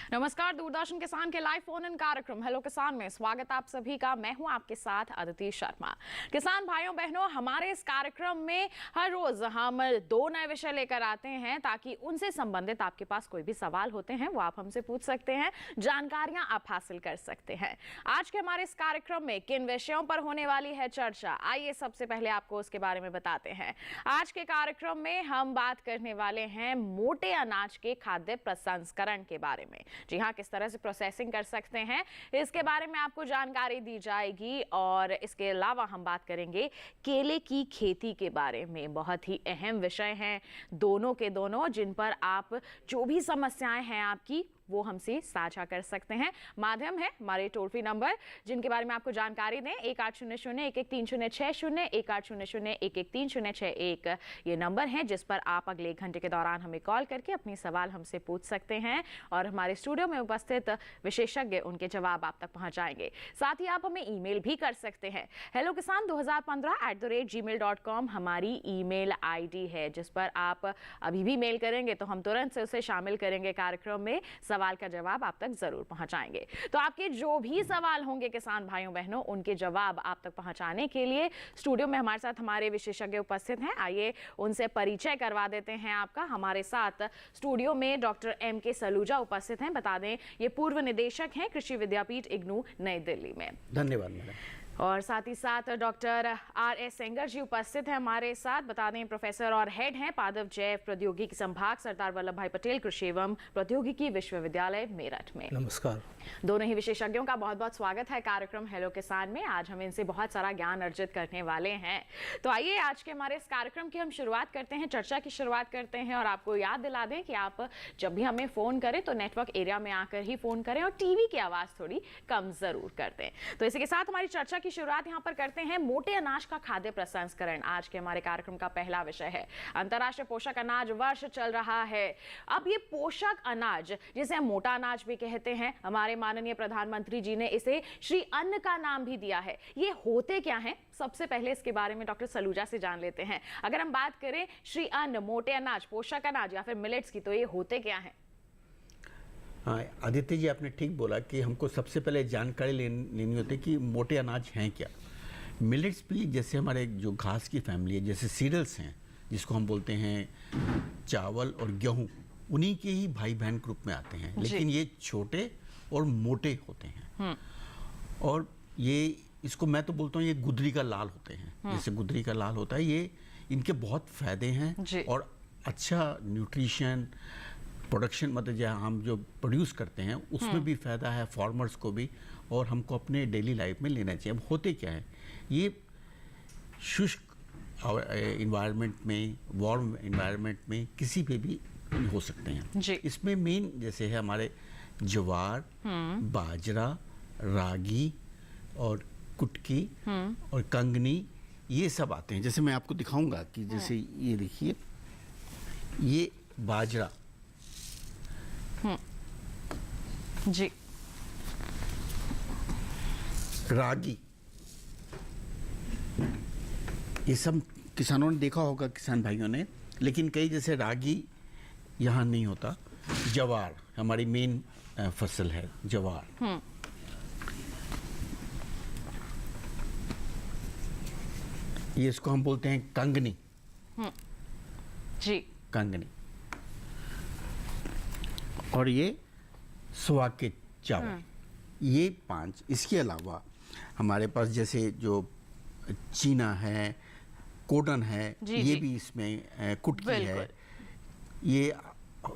नमस्कार, दूरदर्शन किसान के लाइव फोन इन कार्यक्रम हेलो किसान में स्वागत आप सभी का। मैं हूं आपके साथ अदिति शर्मा। किसान भाइयों बहनों, हमारे इस कार्यक्रम में हर रोज हम 2 नए विषय लेकर आते हैं ताकि उनसे संबंधित आपके पास कोई भी सवाल होते हैं वो आप हमसे पूछ सकते हैं, जानकारियां आप हासिल कर सकते हैं। आज के हमारे इस कार्यक्रम में किन विषयों पर होने वाली है चर्चा, आइए सबसे पहले आपको उसके बारे में बताते हैं। आज के कार्यक्रम में हम बात करने वाले हैं मोटे अनाज के खाद्य प्रसंस्करण के बारे में। जी हाँ, किस तरह से प्रोसेसिंग कर सकते हैं इसके बारे में आपको जानकारी दी जाएगी। और इसके अलावा हम बात करेंगे केले की खेती के बारे में। बहुत ही अहम विषय हैं दोनों के दोनों, जिन पर आप जो भी समस्याएं हैं आपकी वो हमसे साझा कर सकते हैं। माध्यम है हमारे टोल फ्री नंबर, जिनके बारे में आपको जानकारी दें 1800-113060, 1800-113061 ये नंबर है जिस पर आप अगले 1 घंटे के दौरान हमें कॉल करके अपने सवाल हमसे पूछ सकते हैं और हमारे स्टूडियो में उपस्थित विशेषज्ञ उनके जवाब आप तक पहुंचाएंगे। साथ ही आप हमें ईमेल भी कर सकते हैं। हेलो किसान 2015@gmail.com हमारी ईमेल आईडी है, जिस पर आप अभी भी मेल करेंगे तो हम तुरंत से उसे शामिल करेंगे कार्यक्रम में, सवाल का जवाब आप तक जरूर पहुंचाएंगे। तो आपके जो भी सवाल होंगे किसान भाइयों बहनों, उनके जवाब आप तक पहुंचाने के लिए स्टूडियो में हमारे साथ हमारे विशेषज्ञ उपस्थित हैं। आइए उनसे परिचय करवा देते हैं आपका। हमारे साथ स्टूडियो में डॉक्टर M.K. सलूजा उपस्थित हैं। बता दें ये पूर्व निदेशक हैं कृषि विद्यापीठ इग्नू नई दिल्ली में। धन्यवाद मैडम। और साथ ही साथ डॉक्टर R.S. सेंगर जी उपस्थित हैं हमारे साथ। बता दें प्रोफेसर और हेड हैं पादप जैव प्रौद्योगिकी संभाग, सरदार वल्लभ भाई पटेल कृषि एवं प्रौद्योगिकी विश्वविद्यालय मेरठ में। नमस्कार। दोनों ही विशेषज्ञों का बहुत बहुत स्वागत है कार्यक्रम हेलो किसान में। आज हम इनसे बहुत सारा ज्ञान अर्जित करने वाले हैं। तो आइए आज के हमारे इस कार्यक्रम की हम शुरुआत करते हैं, चर्चा की शुरुआत करते हैं। और आपको याद दिला दें कि आप जब भी हमें फोन करें तो नेटवर्क एरिया में आकर ही फोन करें और टीवी की आवाज थोड़ी कम जरूर कर दें। तो इसी के साथ हमारी चर्चा की शुरुआत यहां पर करते हैं मोटे अनाज का खाद्य प्रसंस्करण। आज के हमारे कार्यक्रम का पहला विषय है अंतर्राष्ट्रीय पोषक अनाज वर्ष चल रहा है। अब ये पोषक अनाज, जिसे हम मोटा अनाज भी कहते हैं, हमारे माननीय प्रधानमंत्री जी ने इसे श्री अन्न का नाम भी दिया है। ये होते क्या हैं, सबसे पहले इसके बारे में डॉक्टर सलूजा से जान लेते हैं। अगर हम बात करें श्री अन्न, मोटे अनाज, पोषक अनाज या फिर मिलेट्स की, तो ये होते क्या हैं? हाँ, आदित्य जी आपने ठीक बोला कि हमको सबसे पहले जानकारी लेनी होती है कि मोटे अनाज हैं क्या। मिलेट्स भी जैसे हमारे जो घास की फैमिली है, जैसे सीरियल्स हैं जिसको हम बोलते हैं चावल और गेहूं, उन्हीं के ही भाई बहन ग्रुप में आते हैं, लेकिन ये छोटे और मोटे होते हैं। और ये इसको मैं तो बोलता हूँ ये गुदरी का लाल होते हैं। जैसे गुदरी का लाल होता है, ये इनके बहुत फायदे हैं और अच्छा न्यूट्रिशन प्रोडक्शन, मतलब जहाँ हम जो प्रोड्यूस करते हैं उसमें भी फ़ायदा है फार्मर्स को भी, और हमको अपने डेली लाइफ में लेना चाहिए। अब होते क्या है, ये शुष्क इन्वायरमेंट में, वार्म इन्वायरमेंट में किसी पे भी हो सकते हैं। इसमें मेन जैसे है हमारे ज्वार, बाजरा, रागी और कुटकी और कंगनी, ये सब आते हैं। जैसे मैं आपको दिखाऊंगा कि जैसे ये देखिए, ये बाजरा जी, रागी, ये सब किसानों ने देखा होगा, किसान भाइयों ने, लेकिन कई जैसे रागी यहाँ नहीं होता। ज्वार हमारी मेन फसल है, ज्वार। ये इसको हम बोलते हैं कंगनी। जी, कंगनी। और ये सुहाग के चावल, ये 5। इसके अलावा हमारे पास जैसे जो चीना है, कोडन है, ये भी इसमें कुटकी है, ये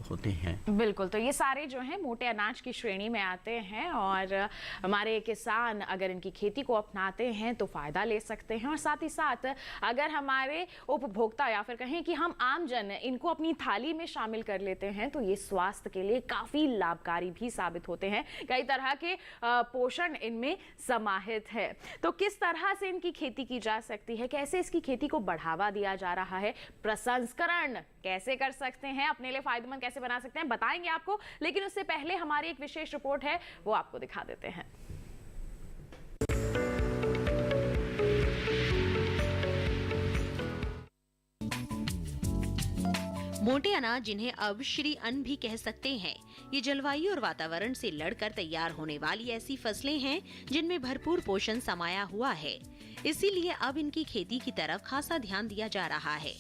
होते हैं। बिल्कुल, तो ये सारे जो हैं मोटे अनाज की श्रेणी में आते हैं और हमारे किसान अगर इनकी खेती को अपनाते हैं तो फायदा ले सकते हैं। और साथ ही साथ अगर हमारे उपभोक्ता या फिर कहें कि हम आम जन इनको अपनी थाली में शामिल कर लेते हैं तो ये स्वास्थ्य के लिए काफी लाभकारी भी साबित होते हैं। कई तरह के पोषण इनमें समाहित है। तो किस तरह से इनकी खेती की जा सकती है, कैसे इसकी खेती को बढ़ावा दिया जा रहा है, प्रसंस्करण कैसे कर सकते हैं, अपने लिए फायदेमंद कैसे बना सकते हैं, बताएंगे आपको। लेकिन उससे पहले हमारी एक विशेष रिपोर्ट है, वो आपको दिखा देते हैं। मोटे अनाज, जिन्हें अब श्री अन्न भी कह सकते हैं, ये जलवायु और वातावरण से लड़कर तैयार होने वाली ऐसी फसलें हैं जिनमें भरपूर पोषण समाया हुआ है। इसीलिए अब इनकी खेती की तरफ खासा ध्यान दिया जा रहा है।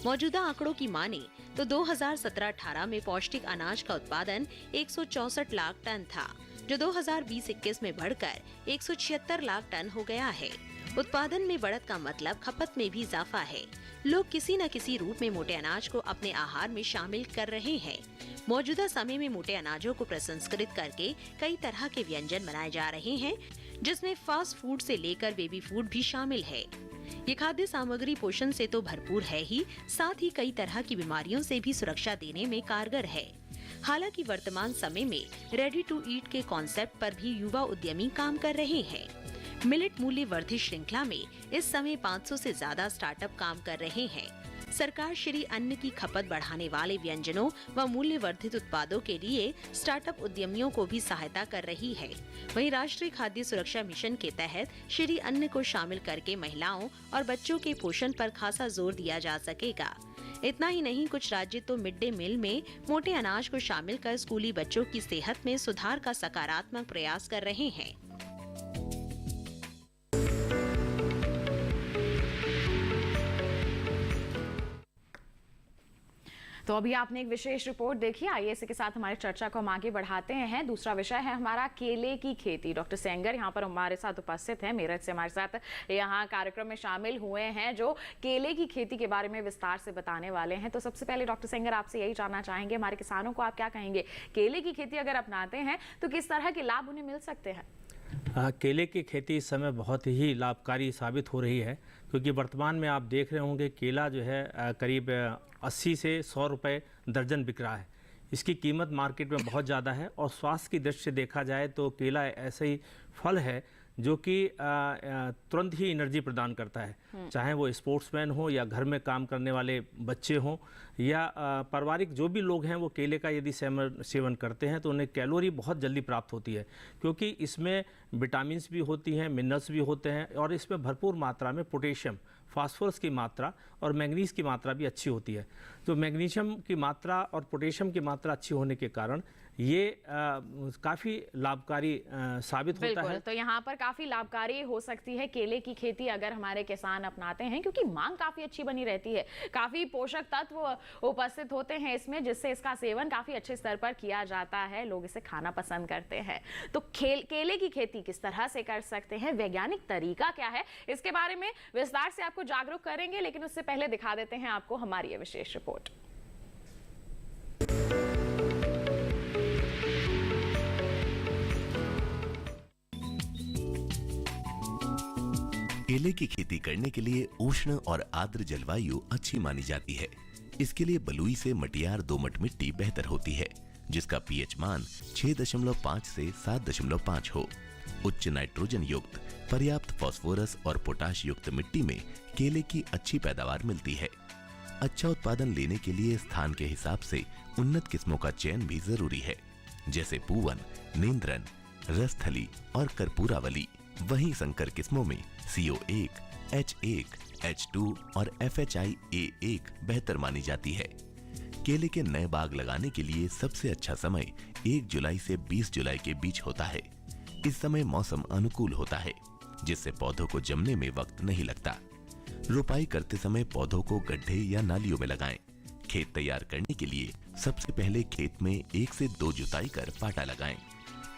मौजूदा आंकड़ों की माने तो 2017-18 में पौष्टिक अनाज का उत्पादन 164 लाख टन था, जो 2020-21 में बढ़कर 176 लाख टन हो गया है। उत्पादन में बढ़त का मतलब खपत में भी इजाफा है। लोग किसी न किसी रूप में मोटे अनाज को अपने आहार में शामिल कर रहे हैं। मौजूदा समय में मोटे अनाजों को प्रसंस्कृत करके कई तरह के व्यंजन बनाए जा रहे हैं, जिसमें फास्ट फूड से लेकर बेबी फूड भी शामिल है। ये खाद्य सामग्री पोषण से तो भरपूर है ही, साथ ही कई तरह की बीमारियों से भी सुरक्षा देने में कारगर है। हालांकि वर्तमान समय में रेडी टू ईट के कॉन्सेप्ट पर भी युवा उद्यमी काम कर रहे हैं। मिलेट मूल्य वर्धित श्रृंखला में इस समय 500 से ज्यादा स्टार्टअप काम कर रहे हैं। सरकार श्री अन्न की खपत बढ़ाने वाले व्यंजनों व मूल्य वर्धित उत्पादों के लिए स्टार्टअप उद्यमियों को भी सहायता कर रही है। वहीं राष्ट्रीय खाद्य सुरक्षा मिशन के तहत श्री अन्न को शामिल करके महिलाओं और बच्चों के पोषण पर खासा जोर दिया जा सकेगा। इतना ही नहीं, कुछ राज्य तो मिड डे मील में मोटे अनाज को शामिल कर स्कूली बच्चों की सेहत में सुधार का सकारात्मक प्रयास कर रहे हैं। तो अभी आपने एक विशेष रिपोर्ट देखी। आइए इसी के साथ हमारी चर्चा को हम आगे बढ़ाते हैं। दूसरा विषय है हमारा केले की खेती। डॉक्टर सेंगर यहाँ पर हमारे साथ उपस्थित हैं, मेरठ से हमारे साथ यहाँ कार्यक्रम में शामिल हुए हैं, जो केले की खेती के बारे में विस्तार से बताने वाले हैं। तो सबसे पहले डॉक्टर सेंगर, आपसे यही जानना चाहेंगे, हमारे किसानों को आप क्या कहेंगे, केले की खेती अगर अपनाते हैं तो किस तरह के लाभ उन्हें मिल सकते हैं? केले की खेती इस समय बहुत ही लाभकारी साबित हो रही है, क्योंकि वर्तमान में आप देख रहे होंगे केला जो है करीब 80 से 100 रुपये दर्जन बिक रहा है। इसकी कीमत मार्केट में बहुत ज़्यादा है और स्वास्थ्य की दृष्टि से देखा जाए तो केला ऐसे ही फल है जो कि तुरंत ही एनर्जी प्रदान करता है, चाहे वो स्पोर्ट्समैन हो या घर में काम करने वाले बच्चे हों या पारिवारिक जो भी लोग हैं, वो केले का यदि सेवन करते हैं तो उन्हें कैलोरी बहुत जल्दी प्राप्त होती है, क्योंकि इसमें विटामिन्स भी होती हैं, मिनरल्स भी होते हैं और इसमें भरपूर मात्रा में पोटेशियम, फास्फोरस की मात्रा और मैग्नीज की मात्रा भी अच्छी होती है। तो मैग्नीशियम की मात्रा और पोटेशियम की मात्रा अच्छी होने के कारण ये काफ़ी लाभकारी साबित होता है। तो यहाँ पर काफ़ी लाभकारी हो सकती है केले की खेती अगर हमारे किसान अपनाते हैं, क्योंकि मांग काफ़ी अच्छी बनी रहती है, काफ़ी पोषक तत्व उपस्थित होते हैं इसमें, जिससे इसका सेवन काफ़ी अच्छे स्तर पर किया जाता है, लोग इसे खाना पसंद करते हैं। तो केले की खेती किस तरह से कर सकते हैं, वैज्ञानिक तरीका क्या है, इसके बारे में विस्तार से आपको जागरूक करेंगे, लेकिन उससे पहले दिखा देते हैं आपको हमारी ये विशेष रिपोर्ट। केले की खेती करने के लिए उष्ण और आर्द्र जलवायु अच्छी मानी जाती है। इसके लिए बलुई से मटियार दोमट मिट्टी बेहतर होती है, जिसका पीएच मान 6.5 से 7.5 हो। उच्च नाइट्रोजन युक्त, पर्याप्त फास्फोरस और पोटाश युक्त मिट्टी में केले की अच्छी पैदावार मिलती है। अच्छा उत्पादन लेने के लिए स्थान के हिसाब से उन्नत किस्मों का चयन भी जरूरी है, जैसे पूवन, नेंद्रन, रसथली और कर्पूरावली। वहीं संकर किस्मों में CO1, H1, H2 और FHI-A1 बेहतर मानी जाती है। केले के नए बाग लगाने के लिए सबसे अच्छा समय 1 जुलाई से 20 जुलाई के बीच होता है। इस समय मौसम अनुकूल होता है, जिससे पौधों को जमने में वक्त नहीं लगता। रोपाई करते समय पौधों को गड्ढे या नालियों में लगाएं। खेत तैयार करने के लिए सबसे पहले खेत में 1 से 2 जुताई कर पाटा लगाएं।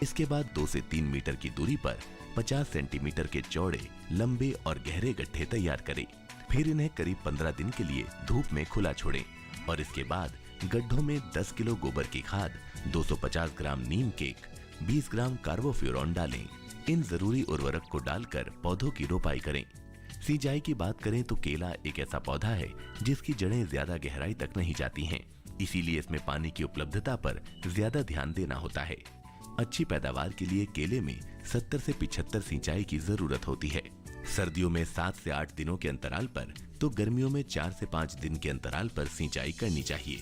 इसके बाद 2 से 3 मीटर की दूरी पर 50 सेंटीमीटर के चौड़े, लंबे और गहरे गड्ढे तैयार करें। फिर इन्हें करीब 15 दिन के लिए धूप में खुला छोड़ें और इसके बाद गड्ढों में 10 किलो गोबर की खाद, 250 ग्राम नीम केक, 20 ग्राम कार्बोफ्यूरॉन डालें। इन जरूरी उर्वरक को डालकर पौधों की रोपाई करें। सिंचाई की बात करें तो केला एक ऐसा पौधा है जिसकी जड़ें ज्यादा गहराई तक नहीं जाती हैं, इसीलिए इसमें पानी की उपलब्धता पर ज्यादा ध्यान देना होता है। अच्छी पैदावार के लिए केले में 70 से 75 सिंचाई की जरूरत होती है। सर्दियों में 7 से 8 दिनों के अंतराल पर तो गर्मियों में 4 से 5 दिन के अंतराल पर सिंचाई करनी चाहिए।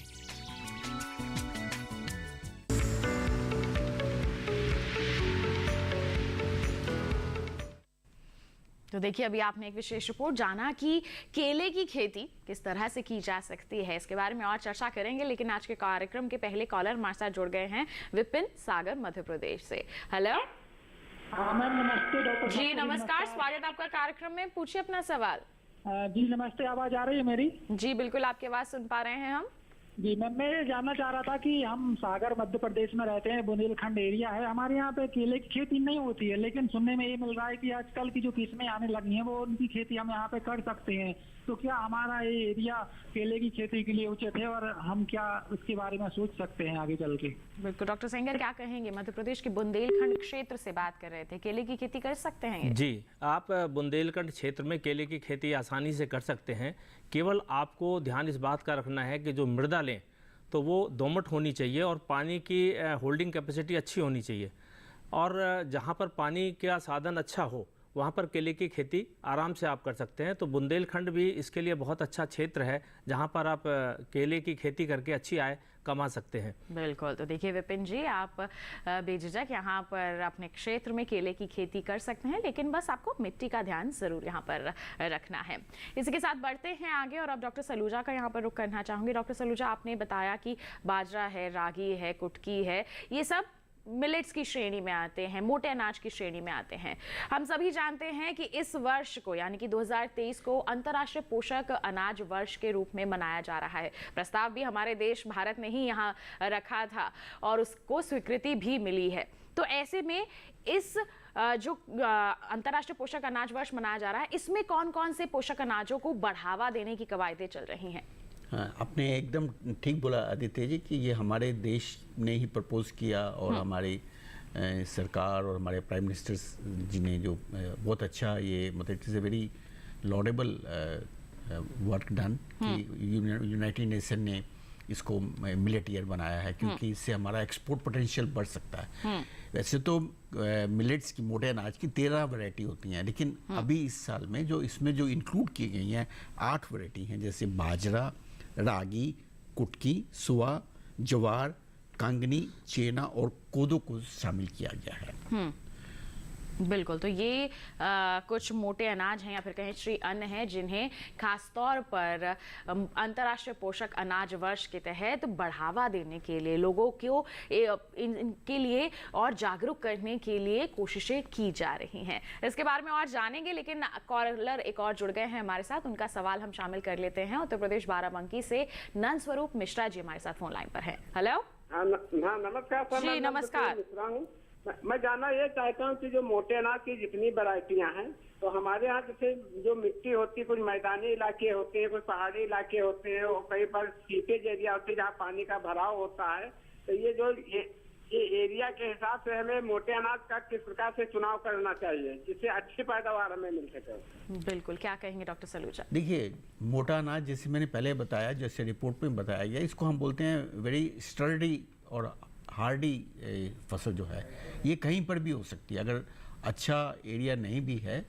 तो देखिए, अभी आपने एक विशेष रिपोर्ट जाना कि केले की खेती किस तरह से की जा सकती है। इसके बारे में और चर्चा करेंगे, लेकिन आज के कार्यक्रम के पहले कॉलर हमारे साथ जुड़ गए हैं विपिन सागर मध्य प्रदेश से। हेलो। हाँ मैम, नमस्ते डॉक्टर जी नमस्कार, स्वागत आपका कार्यक्रम में। पूछिए अपना सवाल। जी नमस्ते, आवाज आ रही है मेरी? जी बिल्कुल, आपकी आवाज सुन पा रहे हैं हम। जी मैम, मैं ये जानना चाह रहा था कि हम सागर मध्य प्रदेश में रहते हैं, बुंदेलखंड एरिया है, हमारे यहाँ पे केले की खेती नहीं होती है, लेकिन सुनने में ये मिल रहा है कि आजकल की जो किस्में आने लगी हैं वो उनकी खेती हम यहाँ पे कर सकते हैं। तो क्या हमारा ये एरिया केले की खेती के लिए उचित है और हम क्या उसके बारे में सोच सकते हैं आगे चल के? बिल्कुल, डॉक्टर सेंगर क्या कहेंगे? मध्य प्रदेश के बुंदेलखंड क्षेत्र से बात कर रहे थे, केले की खेती कर सकते हैं ये? जी, आप बुंदेलखंड क्षेत्र में केले की खेती आसानी से कर सकते हैं। केवल आपको ध्यान इस बात का रखना है कि जो मृदा लें तो वो दोमट होनी चाहिए और पानी की होल्डिंग कैपेसिटी अच्छी होनी चाहिए, और जहाँ पर पानी का साधन अच्छा हो वहाँ पर केले की खेती आराम से आप कर सकते हैं। तो बुंदेलखंड भी इसके लिए बहुत अच्छा क्षेत्र है जहाँ पर आप केले की खेती करके अच्छी आय कमा सकते हैं। बिल्कुल, तो देखिए विपिन जी, आप बेझिझक यहाँ पर अपने क्षेत्र में केले की खेती कर सकते हैं, लेकिन बस आपको मिट्टी का ध्यान जरूर यहाँ पर रखना है। इसी के साथ बढ़ते हैं आगे और अब डॉक्टर सलूजा का यहाँ पर रुख करना चाहूँगी। डॉक्टर सलूजा, आपने बताया कि बाजरा है, रागी है, कुटकी है, ये सब मिलेट्स की श्रेणी में आते हैं, मोटे अनाज की श्रेणी में आते हैं। हम सभी जानते हैं कि इस वर्ष को यानी कि 2023 को अंतर्राष्ट्रीय पोषक अनाज वर्ष के रूप में मनाया जा रहा है। प्रस्ताव भी हमारे देश भारत ने ही यहाँ रखा था और उसको स्वीकृति भी मिली है। तो ऐसे में इस जो अंतर्राष्ट्रीय पोषक अनाज वर्ष मनाया जा रहा है, इसमें कौन कौन से पोषक अनाजों को बढ़ावा देने की कवायदें चल रही हैं? हाँ, आपने एकदम ठीक बोला आदित्य जी कि ये हमारे देश ने ही प्रपोज किया और हमारी सरकार और हमारे प्राइम मिनिस्टर जी ने जो बहुत अच्छा ये मतलब it is a very laudable work done कि यूनाइटेड नेशन ने इसको मिलेट ईयर बनाया है, क्योंकि इससे हमारा एक्सपोर्ट पोटेंशियल बढ़ सकता है। वैसे तो मिलेट्स की, मोटे अनाज की 13 वैरायटी होती हैं, लेकिन अभी इस साल में जो इसमें जो इंक्लूड की गई हैं 8 वैरायटी हैं, जैसे बाजरा, रागी, कुटकी, सुआ, ज्वार, कांगनी, चेना और कोदो को शामिल किया गया है। बिल्कुल, तो ये कुछ मोटे अनाज हैं या फिर कहें श्री अन्न है, जिन्हें खासतौर पर अंतर्राष्ट्रीय पोषक अनाज वर्ष के तहत बढ़ावा देने के लिए, लोगों को इनके लिए और जागरूक करने के लिए कोशिशें की जा रही हैं। इसके बारे में और जानेंगे, लेकिन कॉलर एक और जुड़ गए हैं हमारे साथ, उनका सवाल हम शामिल कर लेते हैं। उत्तर प्रदेश बाराबंकी से नंद स्वरूप मिश्रा जी हमारे साथ फोन लाइन पर है। हेलो। हाँ नमस्कार जी नमस्कार। मैं जानना ये चाहता हूँ कि जो मोटे अनाज की जितनी वैरायटियाँ हैं, तो हमारे यहाँ जैसे जो मिट्टी होती है, कुछ मैदानी इलाके होते हैं, कुछ पहाड़ी इलाके होते हैं, और कई बार सीपेज एरिया होते हैं जहाँ पानी का भराव होता है। तो ये एरिया के हिसाब से हमें मोटे अनाज का किस प्रकार से चुनाव करना चाहिए जिससे अच्छी पैदावार हमें मिल सके? बिल्कुल, क्या कहेंगे डॉक्टर सलूजा? देखिए, मोटा अनाज जैसे मैंने पहले बताया, जैसे रिपोर्ट में बताया गया, इसको हम बोलते हैं वेरी स्टर्डी और हार्डी फसल जो है, ये कहीं पर भी हो सकती है अगर अच्छा एरिया नहीं भी है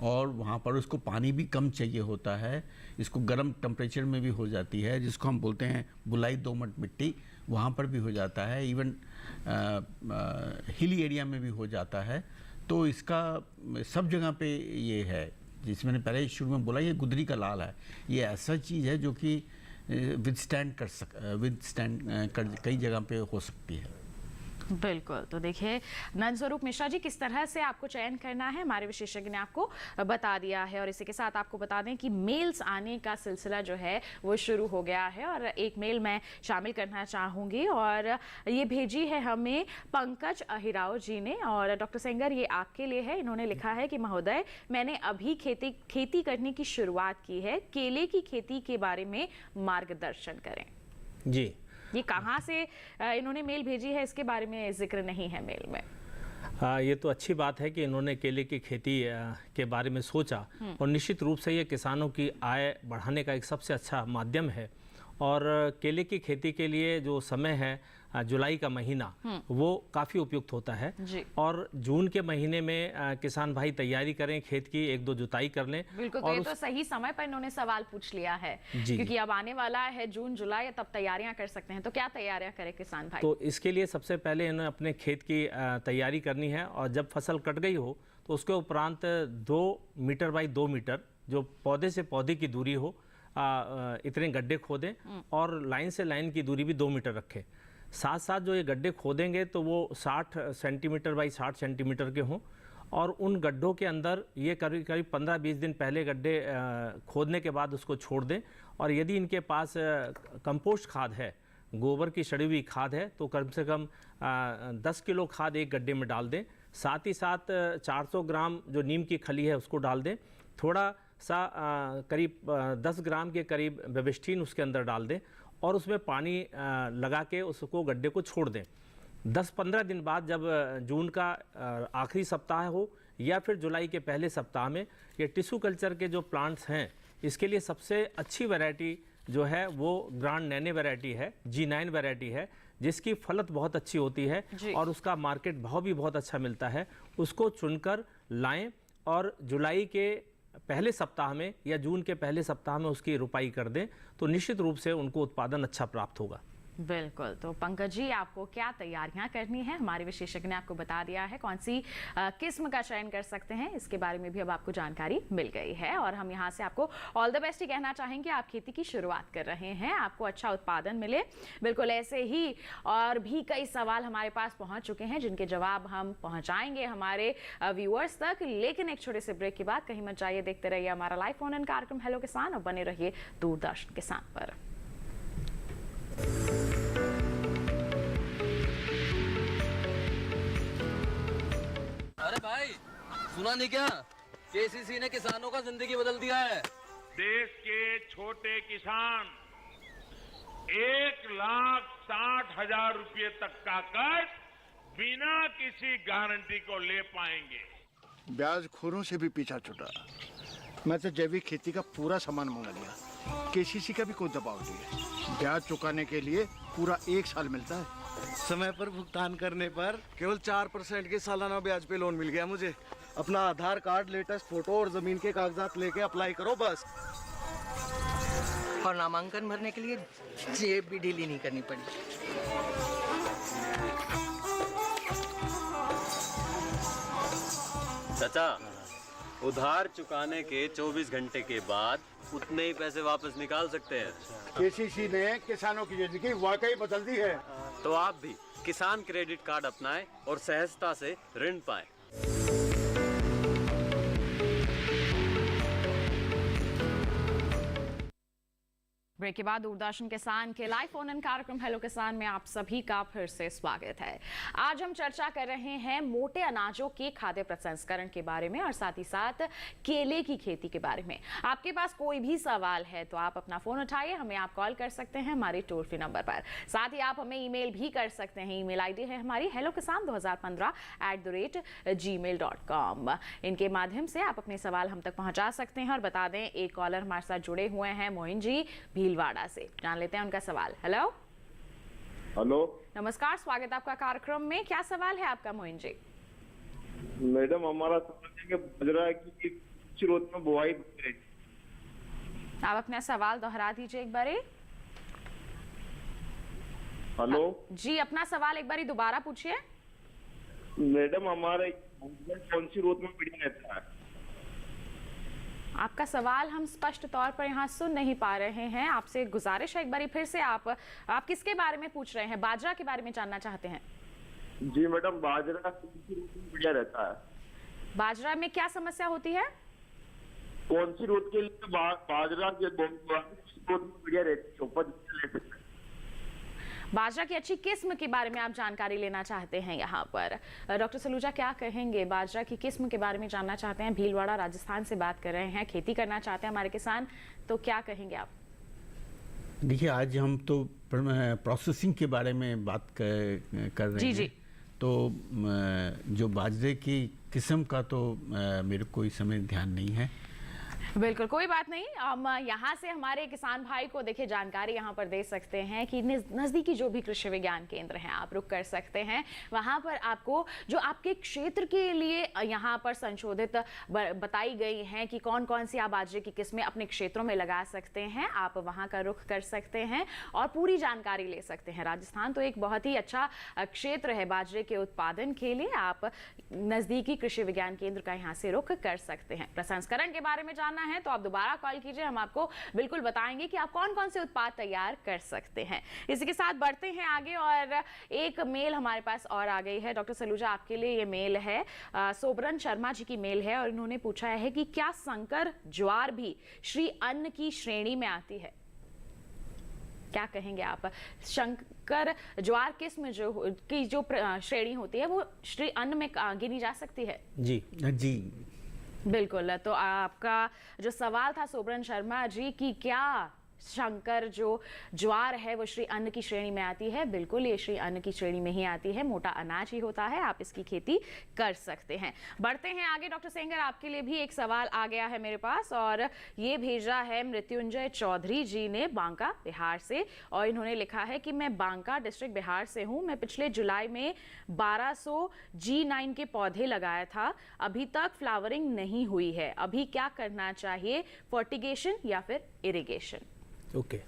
और वहाँ पर उसको पानी भी कम चाहिए होता है। इसको गर्म टेम्परेचर में भी हो जाती है, जिसको हम बोलते हैं बुलाई दोमट मिट्टी, वहाँ पर भी हो जाता है। इवन हिली एरिया में भी हो जाता है। तो इसका सब जगह पे ये है, जिसमें मैंने पहले शुरू में बोला, ये गुदरी का लाल है। ये ऐसा चीज़ है जो कि विदस्टैंड कर कई जगह पे हो सकती है। बिल्कुल, तो देखिए नंद स्वरूप मिश्रा जी, किस तरह से आपको चयन करना है हमारे विशेषज्ञ ने आपको बता दिया है। और इसी के साथ आपको बता दें कि मेल्स आने का सिलसिला जो है वो शुरू हो गया है और एक मेल मैं शामिल करना चाहूँगी और ये भेजी है हमें पंकज अहिराव जी ने। और डॉक्टर सेंगर, ये आपके लिए है। इन्होंने लिखा है कि महोदय, मैंने अभी खेती करने की शुरुआत की है, केले की खेती के बारे में मार्गदर्शन करें। जी, ये कहाँ से इन्होंने मेल भेजी है, इसके बारे में जिक्र नहीं है मेल में। ये तो अच्छी बात है कि इन्होंने केले की खेती के बारे में सोचा, और निश्चित रूप से ये किसानों की आय बढ़ाने का एक सबसे अच्छा माध्यम है। और केले की खेती के लिए जो समय है जुलाई का महीना, वो काफ़ी उपयुक्त होता है। और जून के महीने में किसान भाई तैयारी करें, खेत की 1-2 जुताई कर लें। बिल्कुल, तो और ये तो सही समय पर इन्होंने सवाल पूछ लिया है, क्योंकि अब आने वाला है जून जुलाई, तब तैयारियां कर सकते हैं। तो क्या तैयारियां करें किसान भाई? तो इसके लिए सबसे पहले इन्हें अपने खेत की तैयारी करनी है, और जब फसल कट गई हो तो उसके उपरांत 2 मीटर बाई 2 मीटर जो पौधे से पौधे की दूरी हो इतने गड्ढे खोदें और लाइन से लाइन की दूरी भी 2 मीटर रखें। साथ साथ जो ये गड्ढे खोदेंगे तो वो 60 सेंटीमीटर बाई 60 सेंटीमीटर के हों और उन गड्ढों के अंदर ये करीब करीब 15-20 दिन पहले गड्ढे खोदने के बाद उसको छोड़ दें। और यदि इनके पास कंपोस्ट खाद है, गोबर की सड़ी हुई खाद है, तो कम से कम 10 किलो खाद एक गड्ढे में डाल दें। साथ ही साथ 400 ग्राम जो नीम की खली है उसको डाल दें। थोड़ा सा करीब 10 ग्राम के करीब बेबिस्टीन उसके अंदर डाल दें और उसमें पानी लगा के उसको गड्ढे को छोड़ दें। 10-15 दिन बाद जब जून का आखिरी सप्ताह हो या फिर जुलाई के पहले सप्ताह में ये टिश्यू कल्चर के जो प्लांट्स हैं इसके लिए सबसे अच्छी वैरायटी जो है वो ग्रांड नैने वैरायटी है, G9 वैरायटी है, जिसकी फलत बहुत अच्छी होती है और उसका मार्केट भाव भी बहुत अच्छा मिलता है। उसको चुनकर लाएं और जुलाई के पहले सप्ताह में या जून के पहले सप्ताह में उसकी रुपाई कर दें तो निश्चित रूप से उनको उत्पादन अच्छा प्राप्त होगा। बिल्कुल। तो पंकज जी, आपको क्या तैयारियां करनी है? हमारे विशेषज्ञ ने आपको बता दिया है कौन सी किस्म का चयन कर सकते हैं, इसके बारे में भी अब आपको जानकारी मिल गई है। और हम यहाँ से आपको ऑल द बेस्ट ही कहना चाहेंगे। आप खेती की शुरुआत कर रहे हैं, आपको अच्छा उत्पादन मिले। बिल्कुल ऐसे ही और भी कई सवाल हमारे पास पहुंच चुके हैं जिनके जवाब हम पहुंचाएंगे हमारे व्यूअर्स तक, लेकिन एक छोटे से ब्रेक के बाद कहीं मत जाइए। देखते रहिए हमारा लाइव फोन इन कार्यक्रम हेलो किसान और बने रहिए दूरदर्शन किसान पर। अरे भाई, सुना नहीं क्या? केसीसी ने किसानों का जिंदगी बदल दिया है। देश के छोटे किसान 1,60,000 रुपये तक का कर्ज बिना किसी गारंटी को ले पाएंगे। ब्याज खोरों से भी पीछा छुटा। मैं तो जैविक खेती का पूरा सामान मंगा लिया, केसीसी का भी कोई दबाव नहीं है। ब्याज चुकाने के लिए पूरा 1 साल मिलता है। समय पर भुगतान करने पर केवल 4% के सालाना ब्याज पे लोन मिल गया मुझे। अपना आधार कार्ड, लेटेस्ट फोटो और जमीन के कागजात लेके अप्लाई करो बस। और नामांकन भरने के लिए जेब भी ढीली नहीं करनी पड़ी। चाचा, उधार चुकाने के 24 घंटे के बाद उतने ही पैसे वापस निकाल सकते हैं। केसीसी ने किसानों की जिंदगी वाकई बदल दी है। तो आप भी किसान क्रेडिट कार्ड अपनाएं और सहजता से ऋण पाएं। ब्रेक के बाद दूरदर्शन किसान के लाइव फोन इन कार्यक्रम हेलो किसान में आप सभी का फिर से स्वागत है। आज हम चर्चा कर रहे हैं मोटे अनाजों के खाद्य प्रसंस्करण के बारे में और साथ ही साथ केले की खेती के बारे में। आपके पास कोई भी सवाल है तो आप अपना फोन उठाइए, हमें आप कॉल कर सकते हैं हमारे टोल फ्री नंबर पर। साथ ही आप हमें ईमेल भी कर सकते हैं। ईमेल आईडी है हमारी hellokisan2015@gmail.com। इनके माध्यम से आप अपने सवाल हम तक पहुंचा सकते हैं। और बता दें, एक कॉलर हमारे साथ जुड़े हुए हैं मोहिन जी भीलवाड़ा से। जान लेते हैं उनका सवाल। हेलो हेलो, नमस्कार, स्वागत है आपका कार्यक्रम में। क्या सवाल है आपका मोहिन जी? मैडम हमारा सवाल है कि बाजरा की शुरुआत में बुआई। आप अपना सवाल दोहरा दीजिए एक बार। हेलो जी, अपना सवाल एक बार दोबारा पूछिए। मैडम हमारे कौन सी रोड में बढ़िया रहता है? आपका सवाल हम स्पष्ट तौर पर यहाँ सुन नहीं पा रहे हैं। आपसे गुजारिश है एक बार फिर से आप किसके बारे में पूछ रहे हैं? बाजरा के बारे में जानना चाहते हैं? जी मैडम, बाजरा कौन सी रोड में बढ़िया रहता है? बाजरा में क्या समस्या होती है? कौन सी रोड के लिए बाजरा के रोड में बढ़िया रहती है, उपज ले सकते हैं? बाजरा की अच्छी किस्म के बारे में आप जानकारी लेना चाहते हैं यहाँ पर। डॉक्टर सलूजा, क्या कहेंगे? बाजरा की किस्म के बारे में जानना चाहते हैं। भीलवाड़ा राजस्थान से बात कर रहे हैं, खेती करना चाहते हैं हमारे किसान, तो क्या कहेंगे आप? देखिए, आज हम तो प्रोसेसिंग के बारे में बात कर रहे हैं। तो जो बाजरे की किस्म का तो मेरे को इस समय ध्यान नहीं है। बिल्कुल, कोई बात नहीं। हम यहाँ से हमारे किसान भाई को देखिए जानकारी यहाँ पर दे सकते हैं कि नज़दीकी जो भी कृषि विज्ञान केंद्र हैं आप रुक कर सकते हैं। वहाँ पर आपको जो आपके क्षेत्र के लिए यहाँ पर संशोधित बताई गई हैं कि कौन कौन सी आप बाजरे की किस्में अपने क्षेत्रों में लगा सकते हैं, आप वहाँ का रुख कर सकते हैं और पूरी जानकारी ले सकते हैं। राजस्थान तो एक बहुत ही अच्छा क्षेत्र है बाजरे के उत्पादन के लिए। आप नज़दीकी कृषि विज्ञान केंद्र का यहाँ से रुख कर सकते हैं। प्रसंस्करण के बारे में जानना है तो आप दोबारा कॉल कीजिए, हम आपको बिल्कुल बताएंगे कि आप कौन कौन से उत्पाद तैयार कर सकते हैं। इसी के साथ बढ़ते हैं आगे और एक मेल हमारे पास और आ गई है। डॉक्टर सलूजा, आपके लिए ये मेल है, सोबरन शर्मा जी की मेल है और इन्होंने पूछा है कि क्या संकर ज्वार भी श्री अन्न की श्रेणी में आती है? क्या कहेंगे आप? शंकर ज्वार किस्म की जो श्रेणी होती है वो श्री अन्न में गिनी जा सकती है? जी जी बिल्कुल। तो आपका जो सवाल था सोबरन शर्मा जी की क्या शंकर जो ज्वार है वो श्री अन्न की श्रेणी में आती है, बिल्कुल ये श्री अन्न की श्रेणी में ही आती है। मोटा अनाज ही होता है, आप इसकी खेती कर सकते हैं। बढ़ते हैं आगे। डॉक्टर सेंगर, आपके लिए भी एक सवाल आ गया है मेरे पास और ये भेजा है मृत्युंजय चौधरी जी ने बांका बिहार से और इन्होंने लिखा है कि मैं बांका डिस्ट्रिक्ट बिहार से हूँ। मैं पिछले जुलाई में 1200 G9 के पौधे लगाया था, अभी तक फ्लावरिंग नहीं हुई है। अभी क्या करना चाहिए, फर्टिगेशन या फिर इरिगेशन? ओके,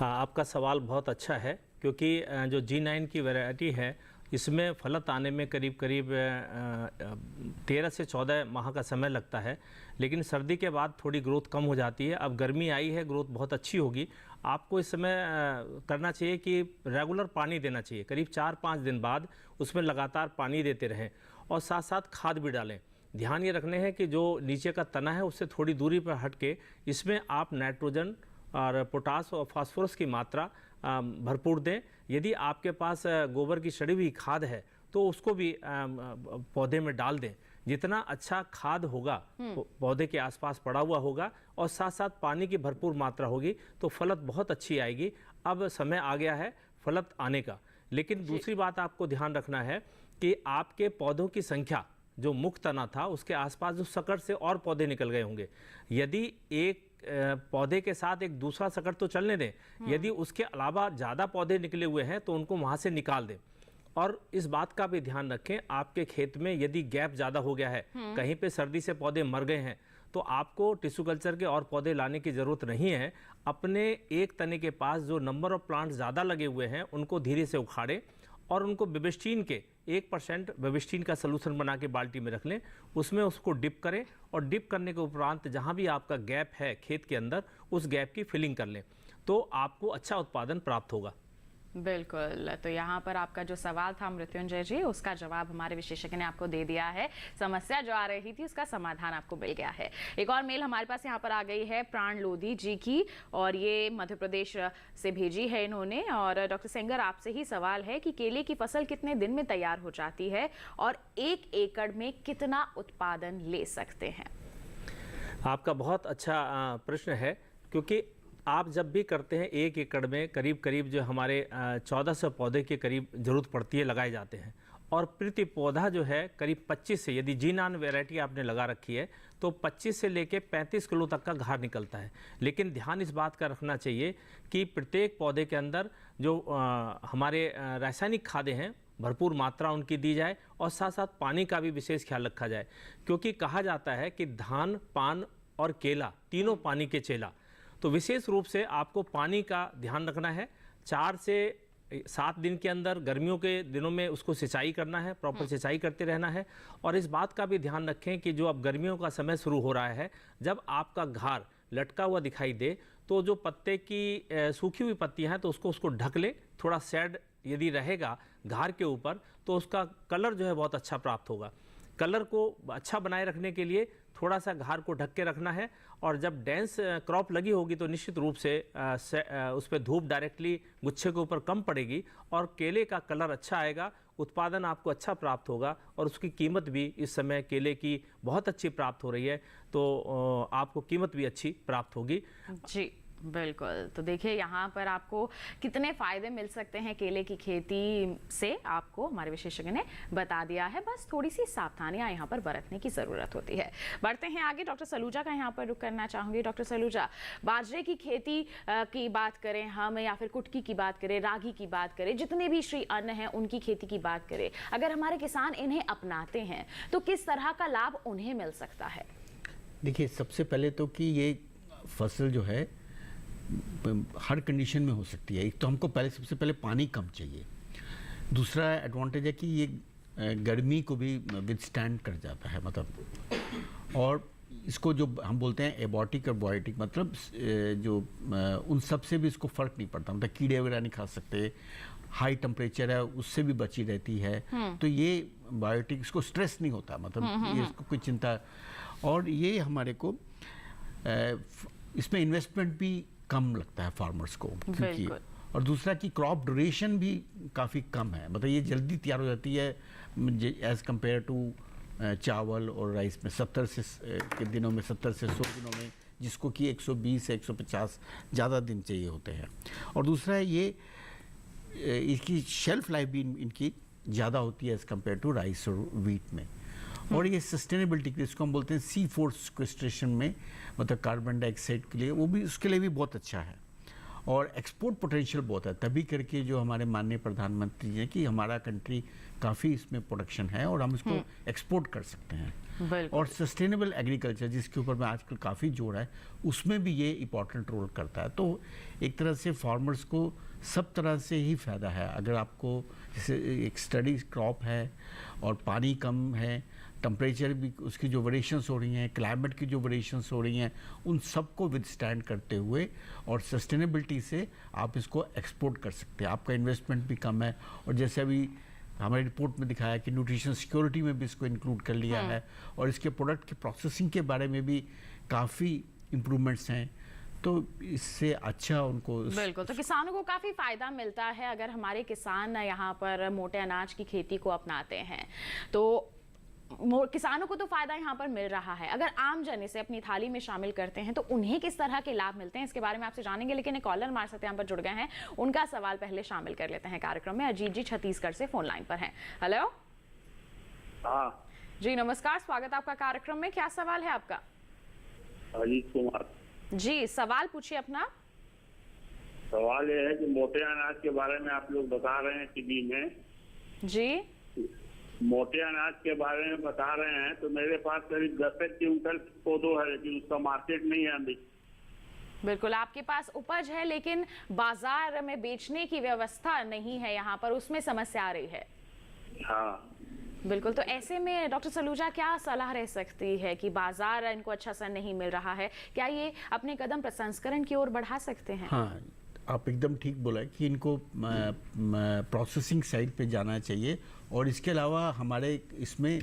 आपका सवाल बहुत अच्छा है क्योंकि जो G9 की वैरायटी है इसमें फलत आने में करीब 13 से 14 माह का समय लगता है, लेकिन सर्दी के बाद थोड़ी ग्रोथ कम हो जाती है। अब गर्मी आई है, ग्रोथ बहुत अच्छी होगी। आपको इस समय करना चाहिए कि रेगुलर पानी देना चाहिए, करीब 4-5 दिन बाद उसमें लगातार पानी देते रहें और साथ साथ खाद भी डालें। ध्यान ये रखने हैं कि जो नीचे का तना है उससे थोड़ी दूरी पर हट के इसमें आप नाइट्रोजन और पोटास और फास्फोरस की मात्रा भरपूर दें। यदि आपके पास गोबर की सड़ी हुई खाद है तो उसको भी पौधे में डाल दें। जितना अच्छा खाद होगा पौधे के आसपास पड़ा हुआ होगा और साथ साथ पानी की भरपूर मात्रा होगी तो फलत बहुत अच्छी आएगी। अब समय आ गया है फलत आने का। लेकिन दूसरी बात आपको ध्यान रखना है कि आपके पौधों की संख्या, जो मुख्य तना था उसके आसपास जो सकड़ से और पौधे निकल गए होंगे, यदि एक पौधे के साथ एक दूसरा सकड़ तो चलने दें, यदि उसके अलावा ज़्यादा पौधे निकले हुए हैं तो उनको वहाँ से निकाल दें। और इस बात का भी ध्यान रखें, आपके खेत में यदि गैप ज़्यादा हो गया है, कहीं पे सर्दी से पौधे मर गए हैं, तो आपको टिश्यू कल्चर के और पौधे लाने की ज़रूरत नहीं है। अपने एक तने के पास जो नंबर ऑफ प्लांट ज़्यादा लगे हुए हैं उनको धीरे से उखाड़ें और उनको बेबिस्टीन के 1% बेबिस्टीन का सलूशन बना के बाल्टी में रख लें, उसमें उसको डिप करें और डिप करने के उपरांत जहाँ भी आपका गैप है खेत के अंदर उस गैप की फिलिंग कर लें, तो आपको अच्छा उत्पादन प्राप्त होगा। बिल्कुल। तो यहाँ पर आपका जो सवाल था मृत्युंजय जी, उसका जवाब हमारे विशेषज्ञ ने आपको दे दिया है। समस्या जो आ रही थी उसका समाधान आपको मिल गया है। एक और मेल हमारे पास यहाँ पर आ गई है प्राण लोधी जी की और ये मध्य प्रदेश से भेजी है इन्होंने। और डॉक्टर सेंगर, आपसे ही सवाल है कि केले की फसल कितने दिन में तैयार हो जाती है और 1 एकड़ में कितना उत्पादन ले सकते हैं? आपका बहुत अच्छा प्रश्न है क्योंकि आप जब भी करते हैं 1 एकड़ में करीब जो हमारे 1400 पौधे के करीब ज़रूरत पड़ती है, लगाए जाते हैं और प्रति पौधा जो है करीब 25 से, यदि G9 वैरायटी आपने लगा रखी है तो 25 से लेके 35 किलो तक का घार निकलता है। लेकिन ध्यान इस बात का रखना चाहिए कि प्रत्येक पौधे के अंदर जो हमारे रासायनिक खादें हैं भरपूर मात्रा उनकी दी जाए और साथ साथ पानी का भी विशेष ख्याल रखा जाए, क्योंकि कहा जाता है कि धान, पान और केला तीनों पानी के चेला। तो विशेष रूप से आपको पानी का ध्यान रखना है। 4 से 7 दिन के अंदर गर्मियों के दिनों में उसको सिंचाई करना है, प्रॉपर सिंचाई करते रहना है। और इस बात का भी ध्यान रखें कि जो अब गर्मियों का समय शुरू हो रहा है, जब आपका घार लटका हुआ दिखाई दे तो जो पत्ते की सूखी हुई पत्तियां हैं तो उसको ढक ले। थोड़ा शेड यदि रहेगा घार के ऊपर तो उसका कलर जो है बहुत अच्छा प्राप्त होगा। कलर को अच्छा बनाए रखने के लिए थोड़ा सा घार को ढक के रखना है और जब डेंस क्रॉप लगी होगी तो निश्चित रूप से उस पर धूप डायरेक्टली गुच्छे के ऊपर कम पड़ेगी और केले का कलर अच्छा आएगा, उत्पादन आपको अच्छा प्राप्त होगा और उसकी कीमत भी इस समय केले की बहुत अच्छी प्राप्त हो रही है, तो आपको कीमत भी अच्छी प्राप्त होगी। जी बिल्कुल। तो देखिए यहाँ पर आपको कितने फायदे मिल सकते हैं केले की खेती से, आपको हमारे विशेषज्ञ ने बता दिया है। बस थोड़ी सी सावधानियां यहाँ पर बरतने की जरूरत होती है। बढ़ते हैं आगे, डॉक्टर सलूजा का यहाँ पर रुख करना चाहूंगी। डॉक्टर सलूजा, बाजरे की खेती की बात करें हम, या फिर कुटकी की बात करें, रागी की बात करें, जितने भी श्री अन्न हैं उनकी खेती की बात करें, अगर हमारे किसान इन्हें अपनाते हैं तो किस तरह का लाभ उन्हें मिल सकता है? देखिए, सबसे पहले तो कि ये फसल जो है हर कंडीशन में हो सकती है। एक तो हमको सबसे पहले पानी कम चाहिए। दूसरा एडवांटेज है कि ये गर्मी को भी विथस्टैंड कर जाता है, मतलब, और इसको जो हम बोलते हैं एबॉटिक और बायोटिक, मतलब जो उन सब से भी इसको फर्क नहीं पड़ता, मतलब कीड़े वगैरह नहीं खा सकते, हाई टेम्परेचर है उससे भी बची रहती है। तो ये बायोटिक, इसको स्ट्रेस नहीं होता, मतलब ये इसको कोई चिंता। और ये हमारे को इसमें इन्वेस्टमेंट भी कम लगता है फार्मर्स को, क्योंकि, और दूसरा कि क्रॉप ड्यूरेशन भी काफ़ी कम है, मतलब ये जल्दी तैयार हो जाती है एज़ कम्पेयर टू चावल और राइस में 70 से 100 दिनों में, जिसको कि 120 से 150 ज़्यादा दिन चाहिए होते हैं। और दूसरा है ये इसकी शेल्फ लाइफ भी इनकी ज़्यादा होती है एज़ कम्पेयर टू राइस और वीट में। और ये सस्टेनेबिलिटी के लिए, इसको हम बोलते हैं C4 सिक्वेस्ट्रेशन में, मतलब कार्बन डाइऑक्साइड के लिए, वो भी उसके लिए भी बहुत अच्छा है। और एक्सपोर्ट पोटेंशियल बहुत है, तभी करके जो हमारे माननीय प्रधानमंत्री जी हैं कि हमारा कंट्री काफ़ी इसमें प्रोडक्शन है और हम इसको एक्सपोर्ट कर सकते हैं। और सस्टेनेबल एग्रीकल्चर, जिसके ऊपर में आजकल काफ़ी जोर है, उसमें भी ये इम्पॉर्टेंट रोल करता है। तो एक तरह से फार्मर्स को सब तरह से ही फ़ायदा है। अगर आपको जैसे एक स्टडी क्रॉप है और पानी कम है, टेम्परेचर भी उसकी जो वेरिएशंस हो रही हैं, क्लाइमेट की जो वेरिएशंस हो रही हैं, उन सबको विदस्टैंड करते हुए और सस्टेनेबिलिटी से आप इसको एक्सपोर्ट कर सकते हैं। आपका इन्वेस्टमेंट भी कम है। और जैसे अभी हमारी रिपोर्ट में दिखाया कि न्यूट्रिशन सिक्योरिटी में भी इसको इंक्लूड कर लिया है, और इसके प्रोडक्ट की प्रोसेसिंग के बारे में भी काफ़ी इम्प्रूवमेंट्स हैं। तो इससे अच्छा उनको बिल्कुल, तो किसानों को काफ़ी फ़ायदा मिलता है अगर हमारे किसान यहाँ पर मोटे अनाज की खेती को अपनाते हैं। तो किसानों को तो फायदा यहाँ पर मिल रहा है, अगर आम जन इसे अपनी थाली में शामिल करते हैं तो उन्हें किस तरह के लाभ मिलते हैं, इसके बारे में आपसे जानेंगे। लेकिन एक कॉलर हमारे साथ यहाँ पर जुड़ गए हैं, उनका सवाल पहले शामिल कर लेते हैं कार्यक्रम में। अजीत जी छत्तीसगढ़ से फोन लाइन पर हैं। हेलो जी, नमस्कार, स्वागत आपका कार्यक्रम में। क्या सवाल है आपका? अजीत कुमार जी, सवाल पूछिए अपना। सवाल ये है कि मोटे अनाज के बारे में आप लोग बता रहे हैं टीवी में जी, मोटे अनाज के बारे में बता रहे हैं, तो मेरे पास करीब 10 क्विंटल पौधो है, लेकिन उसका मार्केट नहीं है अभी। बिल्कुल, आपके पास उपज है लेकिन बाजार में बेचने की व्यवस्था नहीं है, यहाँ पर उसमें समस्या आ रही है। हाँ बिल्कुल, तो ऐसे में डॉक्टर सलूजा क्या सलाह रह सकती है कि बाजार इनको अच्छा सा नहीं मिल रहा है, क्या ये अपने कदम प्रसंस्करण की ओर बढ़ा सकते हैं? हाँ, आप एकदम ठीक बोला कि इनको प्रोसेसिंग साइड पे जाना चाहिए। और इसके अलावा हमारे इसमें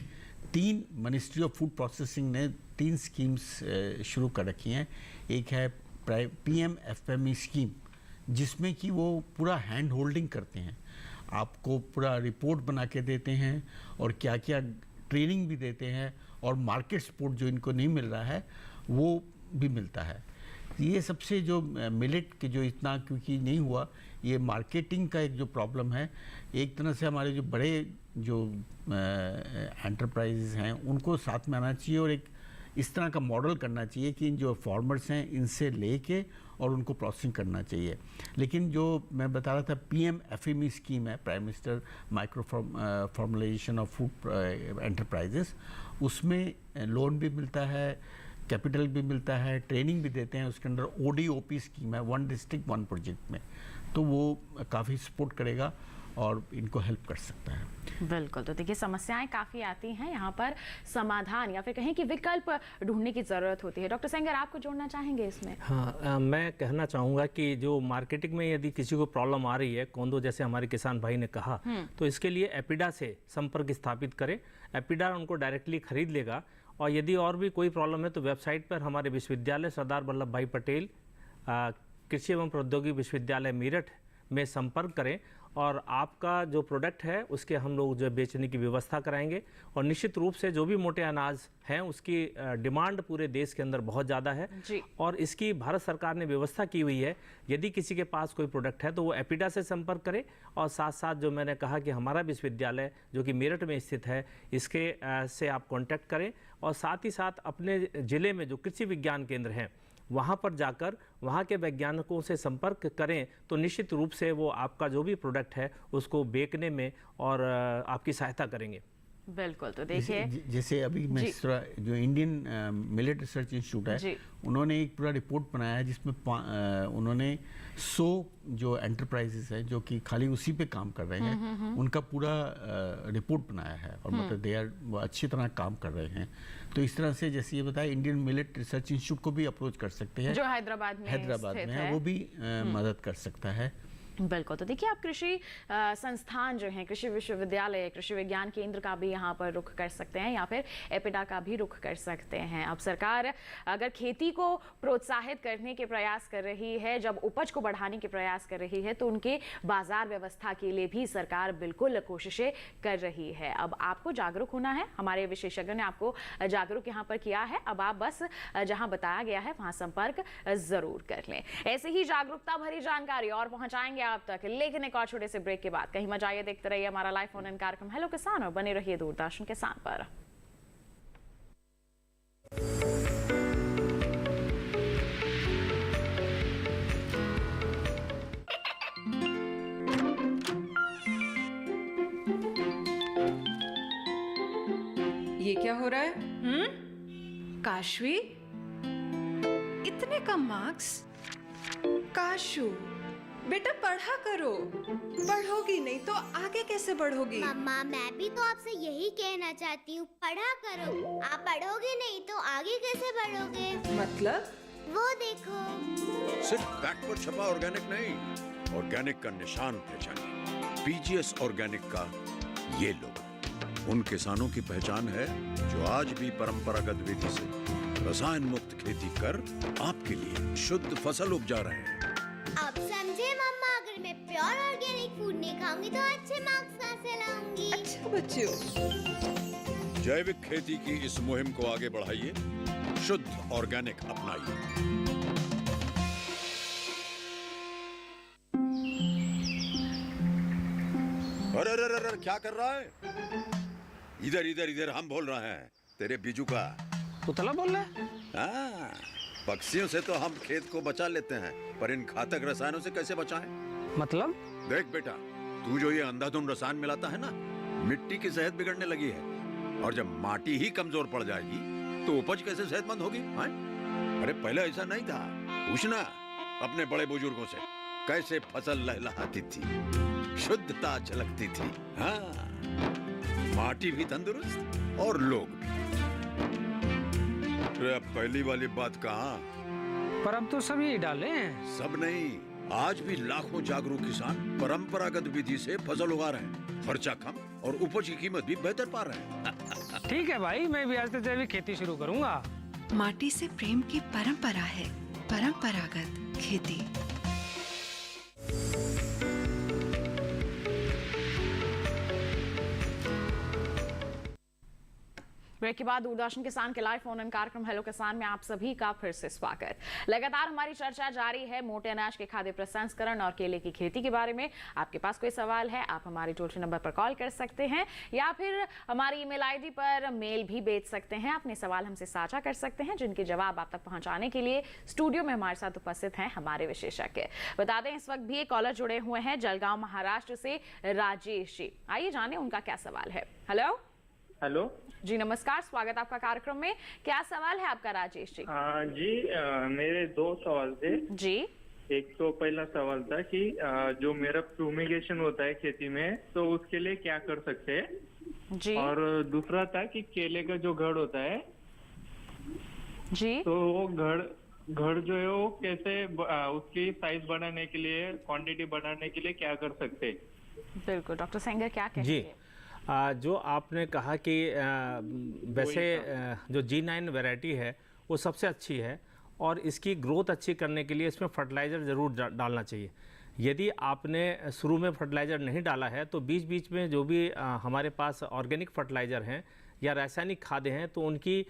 3 मिनिस्ट्री ऑफ फूड प्रोसेसिंग ने 3 स्कीम्स शुरू कर रखी हैं। एक है PM FME स्कीम, जिसमें कि वो पूरा हैंड होल्डिंग करते हैं, आपको पूरा रिपोर्ट बना के देते हैं और क्या क्या ट्रेनिंग भी देते हैं, और मार्केट सपोर्ट जो इनको नहीं मिल रहा है वो भी मिलता है। ये सबसे जो मिलेट के जो इतना क्योंकि नहीं हुआ, ये मार्केटिंग का एक जो प्रॉब्लम है, एक तरह से हमारे जो बड़े जो एंटरप्राइजेज हैं उनको साथ में आना चाहिए और एक इस तरह का मॉडल करना चाहिए कि जो फार्मर्स हैं इनसे लेके और उनको प्रोसेसिंग करना चाहिए। लेकिन जो मैं बता रहा था PM FME स्कीम है, prime minister micro formulation of food enterprises, उसमें लोन भी मिलता है, कैपिटल भी मिलता है, ट्रेनिंग भी देते हैं। उसके अंदर ODOP स्कीम है, 1 डिस्ट्रिक्ट 1 प्रोजेक्ट में, तो वो काफ़ी सपोर्ट करेगा और इनको हेल्प कर सकता है। बिल्कुल, तो देखिए समस्याएं काफ़ी आती हैं, यहाँ पर समाधान या फिर कहें कि विकल्प ढूंढने की ज़रूरत होती है। डॉक्टर सेंगर, आपको जोड़ना चाहेंगे इसमें? हाँ, मैं कहना चाहूँगा कि जो मार्केटिंग में यदि किसी को प्रॉब्लम आ रही है, कोंदो जैसे हमारे किसान भाई ने कहा, तो इसके लिए एपिडा से संपर्क स्थापित करें। एपिडा उनको डायरेक्टली खरीद लेगा, और यदि और भी कोई प्रॉब्लम है तो वेबसाइट पर हमारे विश्वविद्यालय सरदार वल्लभ भाई पटेल कृषि एवं प्रौद्योगिकी विश्वविद्यालय मेरठ में संपर्क करें और आपका जो प्रोडक्ट है उसके हम लोग जो बेचने की व्यवस्था कराएंगे। और निश्चित रूप से जो भी मोटे अनाज हैं उसकी डिमांड पूरे देश के अंदर बहुत ज़्यादा है जी। और इसकी भारत सरकार ने व्यवस्था की हुई है। यदि किसी के पास कोई प्रोडक्ट है तो वो एपिडा से संपर्क करे और साथ साथ जो मैंने कहा कि हमारा विश्वविद्यालय जो कि मेरठ में स्थित है इसके से आप कांटेक्ट करें और साथ ही साथ अपने ज़िले में जो कृषि विज्ञान केंद्र हैं वहाँ पर जाकर वहाँ के वैज्ञानिकों से संपर्क करें तो निश्चित रूप से वो आपका जो भी प्रोडक्ट है उसको बेचने में और आपकी सहायता करेंगे। बिल्कुल। तो देखिए जैसे अभी मैं इस तरह जो इंडियन मिलेट रिसर्च इंस्टीट्यूट है उन्होंने एक पूरा रिपोर्ट बनाया है जिसमें उन्होंने 100 जो एंटरप्राइजेस है जो कि खाली उसी पे काम कर रहे हैं उनका पूरा रिपोर्ट बनाया है और मतलब वो अच्छी तरह काम कर रहे हैं। तो इस तरह से जैसे ये बताया इंडियन मिलेट रिसर्च इंस्टीट्यूट को भी अप्रोच कर सकते हैं जो हैदराबाद में है वो भी मदद कर सकता है। बिल्कुल। तो देखिए आप कृषि संस्थान जो हैं, कृषि विश्वविद्यालय, कृषि विज्ञान केंद्र का भी यहाँ पर रुख कर सकते हैं या फिर एपिडा का भी रुख कर सकते हैं। अब सरकार अगर खेती को प्रोत्साहित करने के प्रयास कर रही है, जब उपज को बढ़ाने के प्रयास कर रही है तो उनके बाजार व्यवस्था के लिए भी सरकार बिल्कुल कोशिशें कर रही है। अब आपको जागरूक होना है, हमारे विशेषज्ञ ने आपको जागरूक यहाँ पर किया है। अब आप बस जहाँ बताया गया है वहाँ संपर्क जरूर कर लें। ऐसे ही जागरूकता भरी जानकारी और पहुँचाएंगे आप तक, लेकिन एक और छोटे से ब्रेक के बाद। कहीं मत जाइए, देखते रहिए हमारा लाइव फोन इन कार्यक्रम हेलो किसान और बने रहिए दूरदर्शन किसान पर। ये क्या हो रहा है? काशवी, इतने कम मार्क्स? काशू बेटा पढ़ा करो, पढ़ोगी नहीं तो आगे कैसे बढ़ोगी? मम्मा मैं भी तो आपसे यही कहना चाहती हूँ, पढ़ा करो। आप पढ़ोगे नहीं तो आगे कैसे बढ़ोगे? मतलब? वो देखो, सिर्फ बैक पर छपा ऑर्गेनिक नहीं, ऑर्गेनिक का निशान पहचानिए। पीजीएस ऑर्गेनिक का ये लोग उन किसानों की पहचान है जो आज भी परंपरागत विधि से रसायन मुक्त खेती कर आपके लिए शुद्ध फसल उपजा रहे हैं। अब समझे मम्मा, अगर मैं प्योर ऑर्गेनिक फूड नहीं खाऊंगी तो अच्छे मार्क्स कहाँ से लाऊंगी? अच्छा बच्चों, जैविक खेती की इस मुहिम को आगे बढ़ाइए, शुद्ध ऑर्गेनिक अपनाइए। अरे अरे अरे क्या कर रहा है? इधर इधर इधर, हम बोल रहे हैं तेरे बीजू का। पुतला बोल रहा है? हाँ, पक्षियों से तो हम खेत को बचा लेते हैं, पर इन घातक रसायनों से कैसे बचाएं? मतलब? देख बेटा, तू जो ये अंधाधुंध रसायन मिलाता है ना, मिट्टी की सेहत बिगड़ने लगी है और जब माटी ही कमजोर पड़ जाएगी तो उपज कैसे सेहतमंद होगी? अरे पहले ऐसा नहीं था, पूछना अपने बड़े बुजुर्गों से, कैसे फसल लहलहाती थी, शुद्धता झलकती थी। हाँ, माटी भी तंदुरुस्त और लोग भी। अब पहली वाली बात कहाँ? पर अब तो सभी डाले हैं। सब नहीं, आज भी लाखों जागरूक किसान परंपरागत विधि से फसल उगा रहे हैं, खर्चा कम और उपज की कीमत भी बेहतर पा रहे हैं। ठीक है भाई, मैं भी आज से जैविक खेती शुरू करूंगा। माटी से प्रेम की परंपरा है परंपरागत खेती। ब्रेक के बाद दूरदर्शन किसान के लाइव फोन इन कार्यक्रम हेलो किसान में आप सभी का फिर से स्वागत। लगातार हमारी चर्चा जारी है मोटे अनाज के खाद्य प्रसंस्करण और केले की खेती के बारे में। आपके पास कोई सवाल है, आप हमारे टोल फ्री नंबर पर कॉल कर सकते हैं या फिर हमारी ईमेल आईडी पर मेल भी भेज सकते हैं। अपने सवाल हमसे साझा कर सकते हैं, जिनके जवाब आप तक पहुंचाने के लिए स्टूडियो में हमारे साथ उपस्थित हैं हमारे विशेषज्ञ। बता दें इस वक्त भी एक कॉलर जुड़े हुए हैं जलगांव महाराष्ट्र से, राजेश जी। आइए जाने उनका क्या सवाल है। हेलो हेलो जी, नमस्कार, स्वागत आपका कार्यक्रम में। क्या सवाल है आपका राजेश जी? मेरे दो सवाल थे जी। एक तो पहला सवाल था कि जो मेरा फ्यूमिगेशन होता है खेती में, तो उसके लिए क्या कर सकते हैं जी। और दूसरा था कि केले का जो घड़ होता है जी, तो वो घड़ जो है वो कैसे उसकी साइज बढ़ाने के लिए, क्वांटिटी बढ़ाने के लिए क्या कर सकते हैं? बिल्कुल, डॉक्टर सेंगर क्या कहते जी। हैं? जो आपने कहा कि वैसे जो G9 वैरायटी है वो सबसे अच्छी है और इसकी ग्रोथ अच्छी करने के लिए इसमें फर्टिलाइज़र ज़रूर डालना चाहिए। यदि आपने शुरू में फर्टिलाइज़र नहीं डाला है तो बीच बीच में जो भी हमारे पास ऑर्गेनिक फर्टिलाइज़र हैं या रासायनिक खादें हैं तो उनकी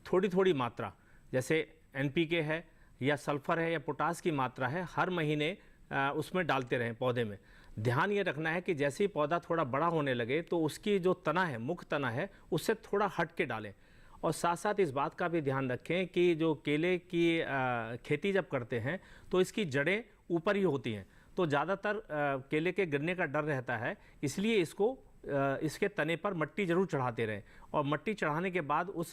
थोड़ी थोड़ी मात्रा, जैसे NPK है या सल्फ़र है या पोटास की मात्रा है, हर महीने उसमें डालते रहें पौधे में। ध्यान ये रखना है कि जैसे ही पौधा थोड़ा बड़ा होने लगे तो उसकी जो तना है, मुख्य तना है, उससे थोड़ा हट के डालें। और साथ साथ इस बात का भी ध्यान रखें कि जो केले की खेती जब करते हैं तो इसकी जड़ें ऊपर ही होती हैं, तो ज़्यादातर केले के गिरने का डर रहता है, इसलिए इसके तने पर मट्टी ज़रूर चढ़ाते रहें। और मट्टी चढ़ाने के बाद उस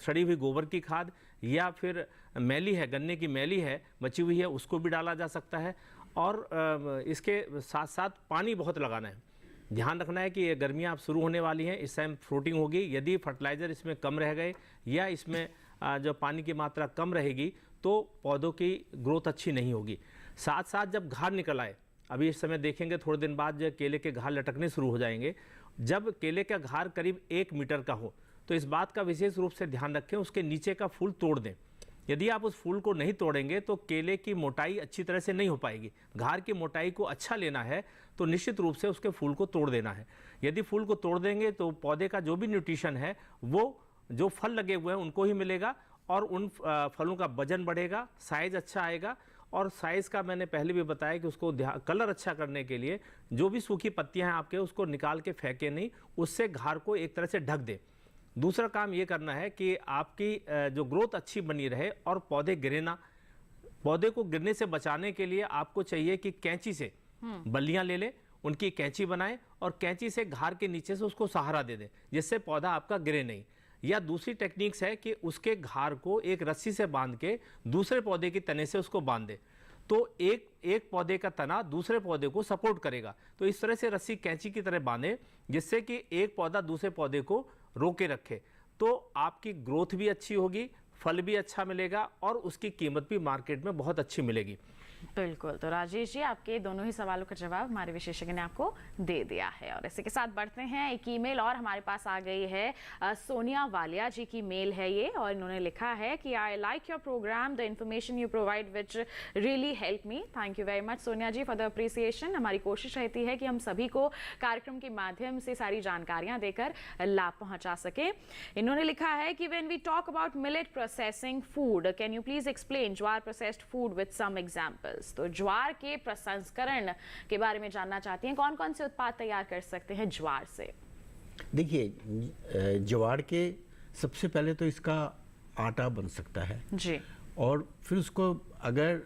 सड़ी हुई गोबर की खाद या फिर मैली है, गन्ने की मैली है बची हुई है, उसको भी डाला जा सकता है। और इसके साथ साथ पानी बहुत लगाना है। ध्यान रखना है कि ये गर्मियाँ अब शुरू होने वाली हैं, इस टाइम फ्रूटिंग होगी। यदि फर्टिलाइज़र इसमें कम रह गए या इसमें जो पानी की मात्रा कम रहेगी तो पौधों की ग्रोथ अच्छी नहीं होगी। साथ साथ जब घार निकल आए, अभी इस समय देखेंगे थोड़े दिन बाद जो केले के घार लटकने शुरू हो जाएंगे, जब केले का घार करीब 1 मीटर का हो तो इस बात का विशेष रूप से ध्यान रखें, उसके नीचे का फूल तोड़ दें। यदि आप उस फूल को नहीं तोड़ेंगे तो केले की मोटाई अच्छी तरह से नहीं हो पाएगी। घार की मोटाई को अच्छा लेना है तो निश्चित रूप से उसके फूल को तोड़ देना है। यदि फूल को तोड़ देंगे तो पौधे का जो भी न्यूट्रिशन है वो जो फल लगे हुए हैं उनको ही मिलेगा और उन फलों का वजन बढ़ेगा, साइज अच्छा आएगा। और साइज़ का मैंने पहले भी बताया कि उसको कलर अच्छा करने के लिए जो भी सूखी पत्तियां हैं आपके, उसको निकाल के फेंके नहीं, उससे घार को एक तरह से ढक दे। दूसरा काम ये करना है कि आपकी जो ग्रोथ अच्छी बनी रहे और पौधे गिरे ना। पौधे को गिरने से बचाने के लिए आपको चाहिए कि कैंची से बल्लियां ले लें, उनकी कैंची बनाएं और कैंची से घार के नीचे से उसको सहारा दे दें, जिससे पौधा आपका गिरे नहीं। या दूसरी टेक्निक्स है कि उसके घार को एक रस्सी से बांध के दूसरे पौधे की तने से उसको बांध दे, तो एक पौधे का तना दूसरे पौधे को सपोर्ट करेगा। तो इस तरह से रस्सी कैंची की तरह बांधे जिससे कि एक पौधा दूसरे पौधे को रोके रखे, तो आपकी ग्रोथ भी अच्छी होगी, फल भी अच्छा मिलेगा और उसकी कीमत भी मार्केट में बहुत अच्छी मिलेगी। बिल्कुल। तो राजेश जी, आपके दोनों ही सवालों का जवाब हमारे विशेषज्ञ ने आपको दे दिया है। और इसी के साथ बढ़ते हैं, एक ईमेल और हमारे पास आ गई है। सोनिया वालिया जी की मेल है ये, और इन्होंने लिखा है कि I like your programme, the information you provide which really help me. Thank you very much Sonia ji for the appreciation. हमारी कोशिश रहती है कि हम सभी को कार्यक्रम के माध्यम से सारी जानकारियां देकर लाभ पहुंचा सके। इन्होंने लिखा है कि when we talk about millet processing food, can you please explain jowar processed food with some example. तो ज्वार के प्रसंस्करण के बारे में जानना चाहती हैं, कौन कौन से उत्पाद तैयार कर सकते हैं ज्वार से? देखिए, ज्वार के सबसे पहले तो इसका आटा बन सकता है जी, और फिर उसको अगर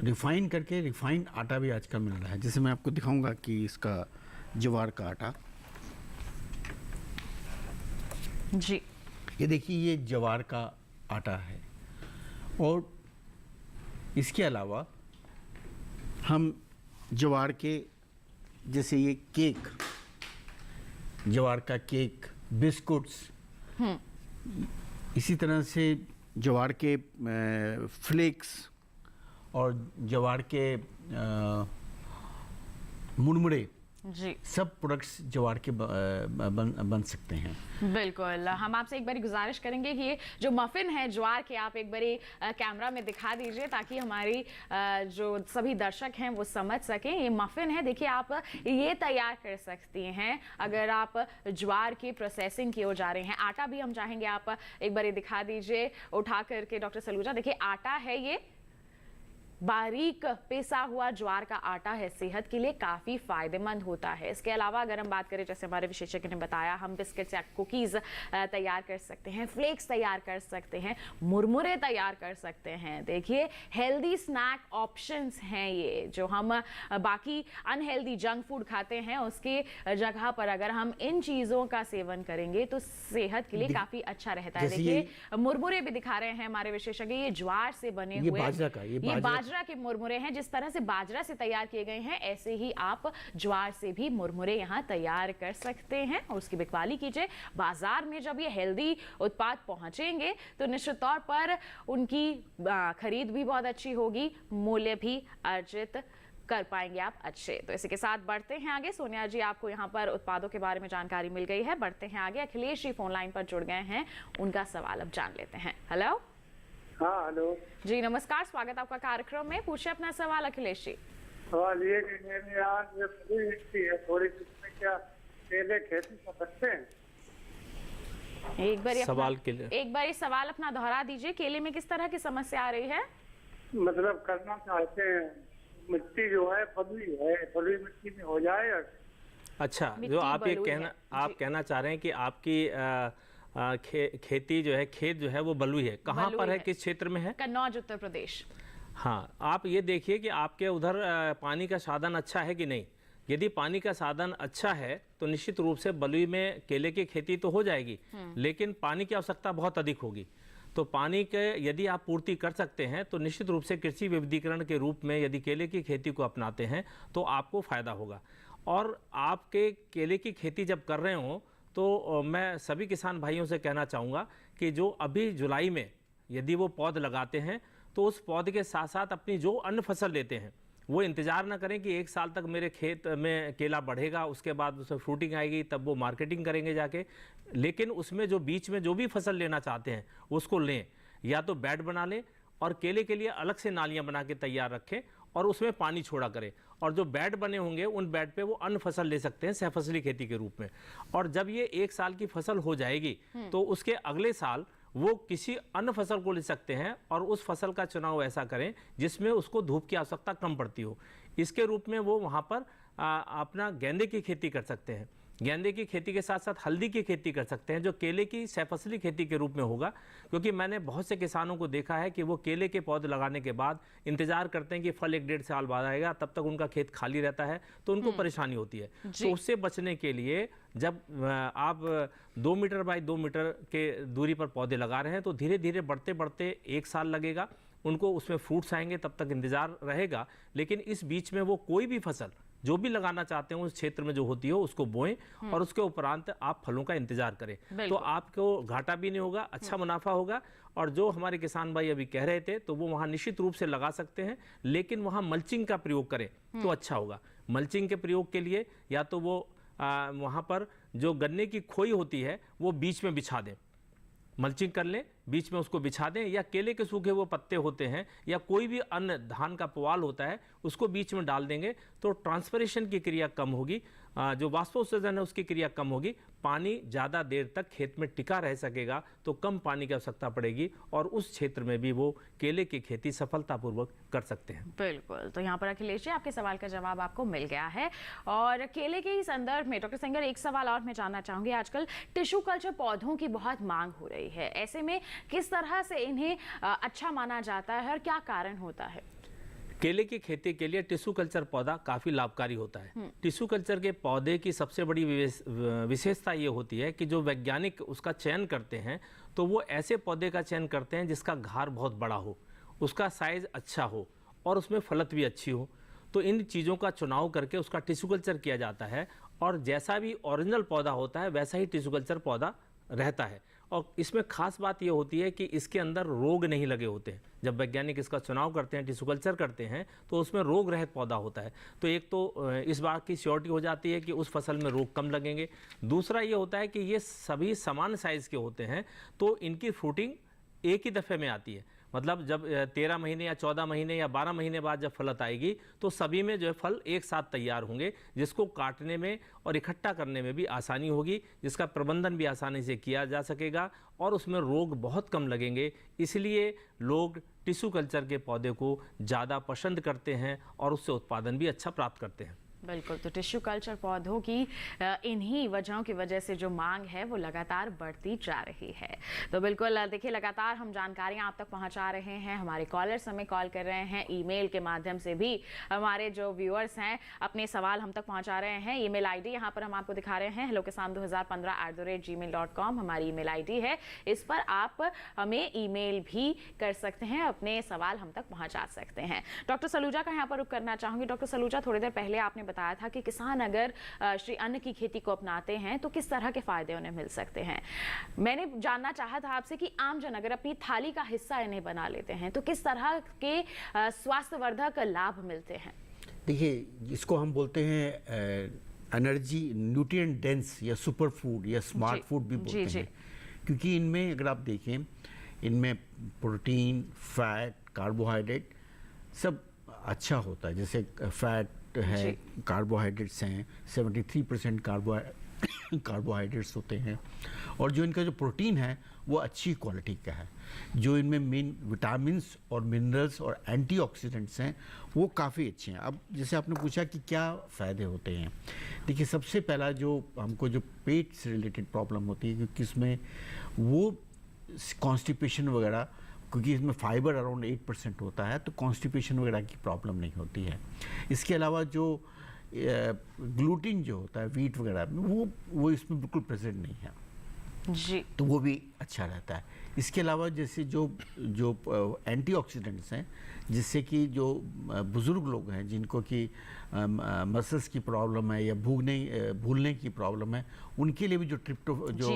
रिफाइन करके, रिफाइंड आटा भी आजकल मिल रहा है। जैसे मैं आपको दिखाऊंगा कि इसका ज्वार का आटा, जी, ये देखिए, ये ज्वार का आटा है। और इसके अलावा हम ज्वार के, जैसे ये केक, ज्वार का केक, बिस्कुट्स, इसी तरह से ज्वार के फ्लेक्स और ज्वार के मुरमुरे, जी, सब प्रोडक्ट्स ज्वार के बन सकते हैं। बिल्कुल। हम आपसे एक बारी गुजारिश करेंगे कि ये जो मफिन है ज्वार के, आप एक बारी कैमरा में दिखा दीजिए ताकि हमारी जो सभी दर्शक हैं वो समझ सकें। ये मफिन है, देखिए आप ये तैयार कर सकती हैं अगर आप ज्वार की प्रोसेसिंग की ओर जा रहे हैं। आटा भी हम चाहेंगे आप एक बारी दिखा दीजिए उठा करके डॉक्टर सलूजा। देखिए आटा है, ये बारीक पिसा हुआ ज्वार का आटा है, सेहत के लिए काफ़ी फायदेमंद होता है। इसके अलावा अगर हम बात करें, जैसे हमारे विशेषज्ञ ने बताया, हम बिस्किट्स या कुकीज़ तैयार कर सकते हैं, फ्लेक्स तैयार कर सकते हैं, मुरमुरे तैयार कर सकते हैं। देखिए हेल्दी स्नैक ऑप्शंस हैं ये, जो हम बाकी अनहेल्दी जंक फूड खाते हैं उसके जगह पर अगर हम इन चीज़ों का सेवन करेंगे तो सेहत के लिए काफ़ी अच्छा रहता है। देखिए मुरमुरे भी दिखा रहे हैं हमारे विशेषज्ञ, ये ज्वार से बने हुए, ये बाजरा के मुरमुरे हैं। जिस तरह से बाजरा से तैयार किए गए हैं, ऐसे ही आप ज्वार से भी मुरमुरे यहाँ तैयार कर सकते हैं और उसकी बिकवाली कीजिए। बाजार में जब ये हेल्दी उत्पाद पहुंचेंगे तो निश्चित तौर पर उनकी खरीद भी बहुत अच्छी होगी, मूल्य भी अर्जित कर पाएंगे आप अच्छे। तो इसी के साथ बढ़ते हैं आगे। सोनिया जी, आपको यहाँ पर उत्पादों के बारे में जानकारी मिल गई है, बढ़ते हैं आगे। अखिलेश जी फोन लाइन पर जुड़ गए हैं, उनका सवाल अब जान लेते हैं। हेलो हाँ हेलो जी नमस्कार, स्वागत आपका कार्यक्रम में। पूछे अपना सवाल अखिलेश जी। सवाल ये कि मेरे यहाँ जो बलुई मिट्टी है थोड़ी सी, उसमें क्या केले खेती कर सकते हैं? एक बार सवाल के लिए एक बार सवाल अपना दोहरा दीजिए। केले में किस तरह की समस्या आ रही है? मतलब करना चाहते हैं, मिट्टी जो है बलुई है, बलुई मिट्टी में हो जाए। अच्छा, मिट्टी जो आप ये बलुई है। आप कहना चाह रहे हैं कि आपकी खेती जो है, खेत जो है वो बलुई है। कहाँ बलुई पर है, है। किस क्षेत्र में है? कन्नौज, उत्तर प्रदेश। हाँ, आप ये देखिए कि आपके उधर पानी का साधन अच्छा है कि नहीं। यदि पानी का साधन अच्छा है तो निश्चित रूप से बलुई में केले की खेती तो हो जाएगी, लेकिन पानी की आवश्यकता बहुत अधिक होगी। तो पानी के यदि आप पूर्ति कर सकते हैं तो निश्चित रूप से कृषि विविधीकरण के रूप में यदि केले की खेती को अपनाते हैं तो आपको फ़ायदा होगा। और आपके केले की खेती जब कर रहे हों तो मैं सभी किसान भाइयों से कहना चाहूँगा कि जो अभी जुलाई में यदि वो पौध लगाते हैं तो उस पौध के साथ साथ अपनी जो अन्य फसल लेते हैं वो इंतज़ार ना करें कि एक साल तक मेरे खेत में केला बढ़ेगा, उसके बाद उसमें फ्रूटिंग आएगी, तब वो मार्केटिंग करेंगे जाके। लेकिन उसमें जो बीच में जो भी फसल लेना चाहते हैं उसको लें, या तो बेड बना लें और केले के लिए अलग से नालियाँ बना के तैयार रखें और उसमें पानी छोड़ा करें। और जो बेड बने होंगे उन बेड पे वो अन्य फसल ले सकते हैं सहफसली खेती के रूप में। और जब ये एक साल की फसल हो जाएगी तो उसके अगले साल वो किसी अन्य फसल को ले सकते हैं और उस फसल का चुनाव ऐसा करें जिसमें उसको धूप की आवश्यकता कम पड़ती हो। इसके रूप में वो वहाँ पर अपना गेंदे की खेती कर सकते हैं। गेंदे की खेती के साथ साथ हल्दी की खेती कर सकते हैं, जो केले की सहफसली खेती के रूप में होगा। क्योंकि मैंने बहुत से किसानों को देखा है कि वो केले के पौधे लगाने के बाद इंतजार करते हैं कि फल 1-1.5 साल बाद आएगा, तब तक उनका खेत खाली रहता है तो उनको परेशानी होती है। तो उससे बचने के लिए जब आप 2 मीटर बाई 2 मीटर के दूरी पर पौधे लगा रहे हैं तो धीरे धीरे बढ़ते बढ़ते 1 साल लगेगा, उनको उसमें फ्रूट्स आएंगे, तब तक इंतजार रहेगा। लेकिन इस बीच में वो कोई भी फसल जो भी लगाना चाहते हैं उस क्षेत्र में जो होती हो उसको बोएं और उसके उपरांत आप फलों का इंतजार करें, तो आपको घाटा भी नहीं होगा, अच्छा मुनाफा होगा। और जो हमारे किसान भाई अभी कह रहे थे तो वो वहाँ निश्चित रूप से लगा सकते हैं, लेकिन वहाँ मल्चिंग का प्रयोग करें तो अच्छा होगा। मल्चिंग के प्रयोग के लिए या तो वो वहाँ पर जो गन्ने की खोई होती है वो बीच में बिछा दें, मल्चिंग कर लें, बीच में उसको बिछा दें, या केले के सूखे वो पत्ते होते हैं या कोई भी अन्य धान का पुआल होता है उसको बीच में डाल देंगे तो ट्रांसपिरेशन की क्रिया कम होगी, जो वाष्पोत्सर्जन है उसकी क्रिया कम होगी, पानी ज़्यादा देर तक खेत में टिका रह सकेगा, तो कम पानी की आवश्यकता पड़ेगी और उस क्षेत्र में भी वो केले की खेती सफलतापूर्वक कर सकते हैं। बिल्कुल, तो यहाँ पर अखिलेश जी आपके सवाल का जवाब आपको मिल गया है। और केले के ही संदर्भ में डॉक्टर सेंगर एक सवाल और मैं जानना चाहूँगी। आजकल टिश्यू कल्चर पौधों की बहुत मांग हो रही है, ऐसे में किस तरह से इन्हें अच्छा माना जाता है और क्या कारण होता है? केले की खेती के लिए टिश्यू कल्चर पौधा काफ़ी लाभकारी होता है। टिश्यू कल्चर के पौधे की सबसे बड़ी विशेषता ये होती है कि जो वैज्ञानिक उसका चयन करते हैं तो वो ऐसे पौधे का चयन करते हैं जिसका घार बहुत बड़ा हो, उसका साइज़ अच्छा हो और उसमें फलत भी अच्छी हो। तो इन चीज़ों का चुनाव करके उसका टिश्यू कल्चर किया जाता है और जैसा भी ओरिजिनल पौधा होता है वैसा ही टिश्यू कल्चर पौधा रहता है। और इसमें खास बात ये होती है कि इसके अंदर रोग नहीं लगे होते हैं। जब वैज्ञानिक इसका चुनाव करते हैं, टिश्यू कल्चर करते हैं, तो उसमें रोग रहित पौधा होता है। तो एक तो इस बात की श्योरिटी हो जाती है कि उस फसल में रोग कम लगेंगे। दूसरा ये होता है कि ये सभी समान साइज़ के होते हैं तो इनकी फ्रूटिंग एक ही दफ़े में आती है। मतलब जब 13 महीने या 14 महीने या 12 महीने बाद जब फलत आएगी तो सभी में जो है फल एक साथ तैयार होंगे, जिसको काटने में और इकट्ठा करने में भी आसानी होगी, जिसका प्रबंधन भी आसानी से किया जा सकेगा और उसमें रोग बहुत कम लगेंगे। इसलिए लोग टिश्यू कल्चर के पौधे को ज़्यादा पसंद करते हैं और उससे उत्पादन भी अच्छा प्राप्त करते हैं। बिल्कुल, तो टिश्यू कल्चर पौधों की इन्हीं वजहों की वजह से जो मांग है वो लगातार बढ़ती जा रही है। तो बिल्कुल देखिए, लगातार हम जानकारियां आप तक पहुंचा रहे हैं, हमारे कॉलर्स हमें कॉल कर रहे हैं, ईमेल के माध्यम से भी हमारे जो व्यूअर्स हैं अपने सवाल हम तक पहुंचा रहे हैं। ईमेल आईडी यहां पर हम आपको दिखा रहे हैं, hellokisan2015@gmail.com हमारी ईमेल आईडी है। इस पर आप हमें ईमेल भी कर सकते हैं, अपने सवाल हम तक पहुँचा सकते हैं। डॉक्टर सलूजा का यहाँ पर रुख करना चाहूँगी। डॉक्टर सलूजा, थोड़ी देर पहले आपने बताया था कि किसान अगर श्री अन्न की खेती को अपनाते हैं तो किस तरह के फायदे उन्हें मिल सकते हैं। मैंने जानना चाहा था आपसे कि आमजन अगर अपनी थाली का हिस्सा इन्हें बना लेते हैं तो किस तरह के स्वास्थ्यवर्धक लाभ मिलते हैं? देखिए, इसको हम बोलते हैं एनर्जी न्यूट्रिएंट डेंस या सुपर फूड या स्मार्ट फूड भी बोलते हैं, क्योंकि इनमें अगर आप देखें इनमें प्रोटीन, फैट, कार्बोहाइड्रेट सब अच्छा होता है। जैसे फैट है, कार्बोहाइड्रेट्स हैं, 73% कार्बोहाइड्रेट्स होते हैं, और जो इनका जो प्रोटीन है वो अच्छी क्वालिटी का है। जो इनमें मेन विटामिन्स और मिनरल्स और एंटीऑक्सीडेंट्स हैं वो काफ़ी अच्छे हैं। अब जैसे आपने पूछा कि क्या फ़ायदे होते हैं, देखिए सबसे पहला जो हमको जो पेट से रिलेटेड प्रॉब्लम होती है, क्योंकि इसमें वो कॉन्स्टिपेशन वगैरह, क्योंकि इसमें फाइबर अराउंड 8% होता है, तो कॉन्स्टिपेशन वगैरह की प्रॉब्लम नहीं होती है। इसके अलावा जो ग्लूटीन जो होता है वीट वगैरह में, वो इसमें बिल्कुल प्रेजेंट नहीं है जी, तो वो भी अच्छा रहता है। इसके अलावा जैसे जो एंटीऑक्सीडेंट्स हैं, जिससे कि जो बुज़ुर्ग लोग हैं जिनको कि मसल्स की प्रॉब्लम है या भूलने की प्रॉब्लम है, उनके लिए भी जो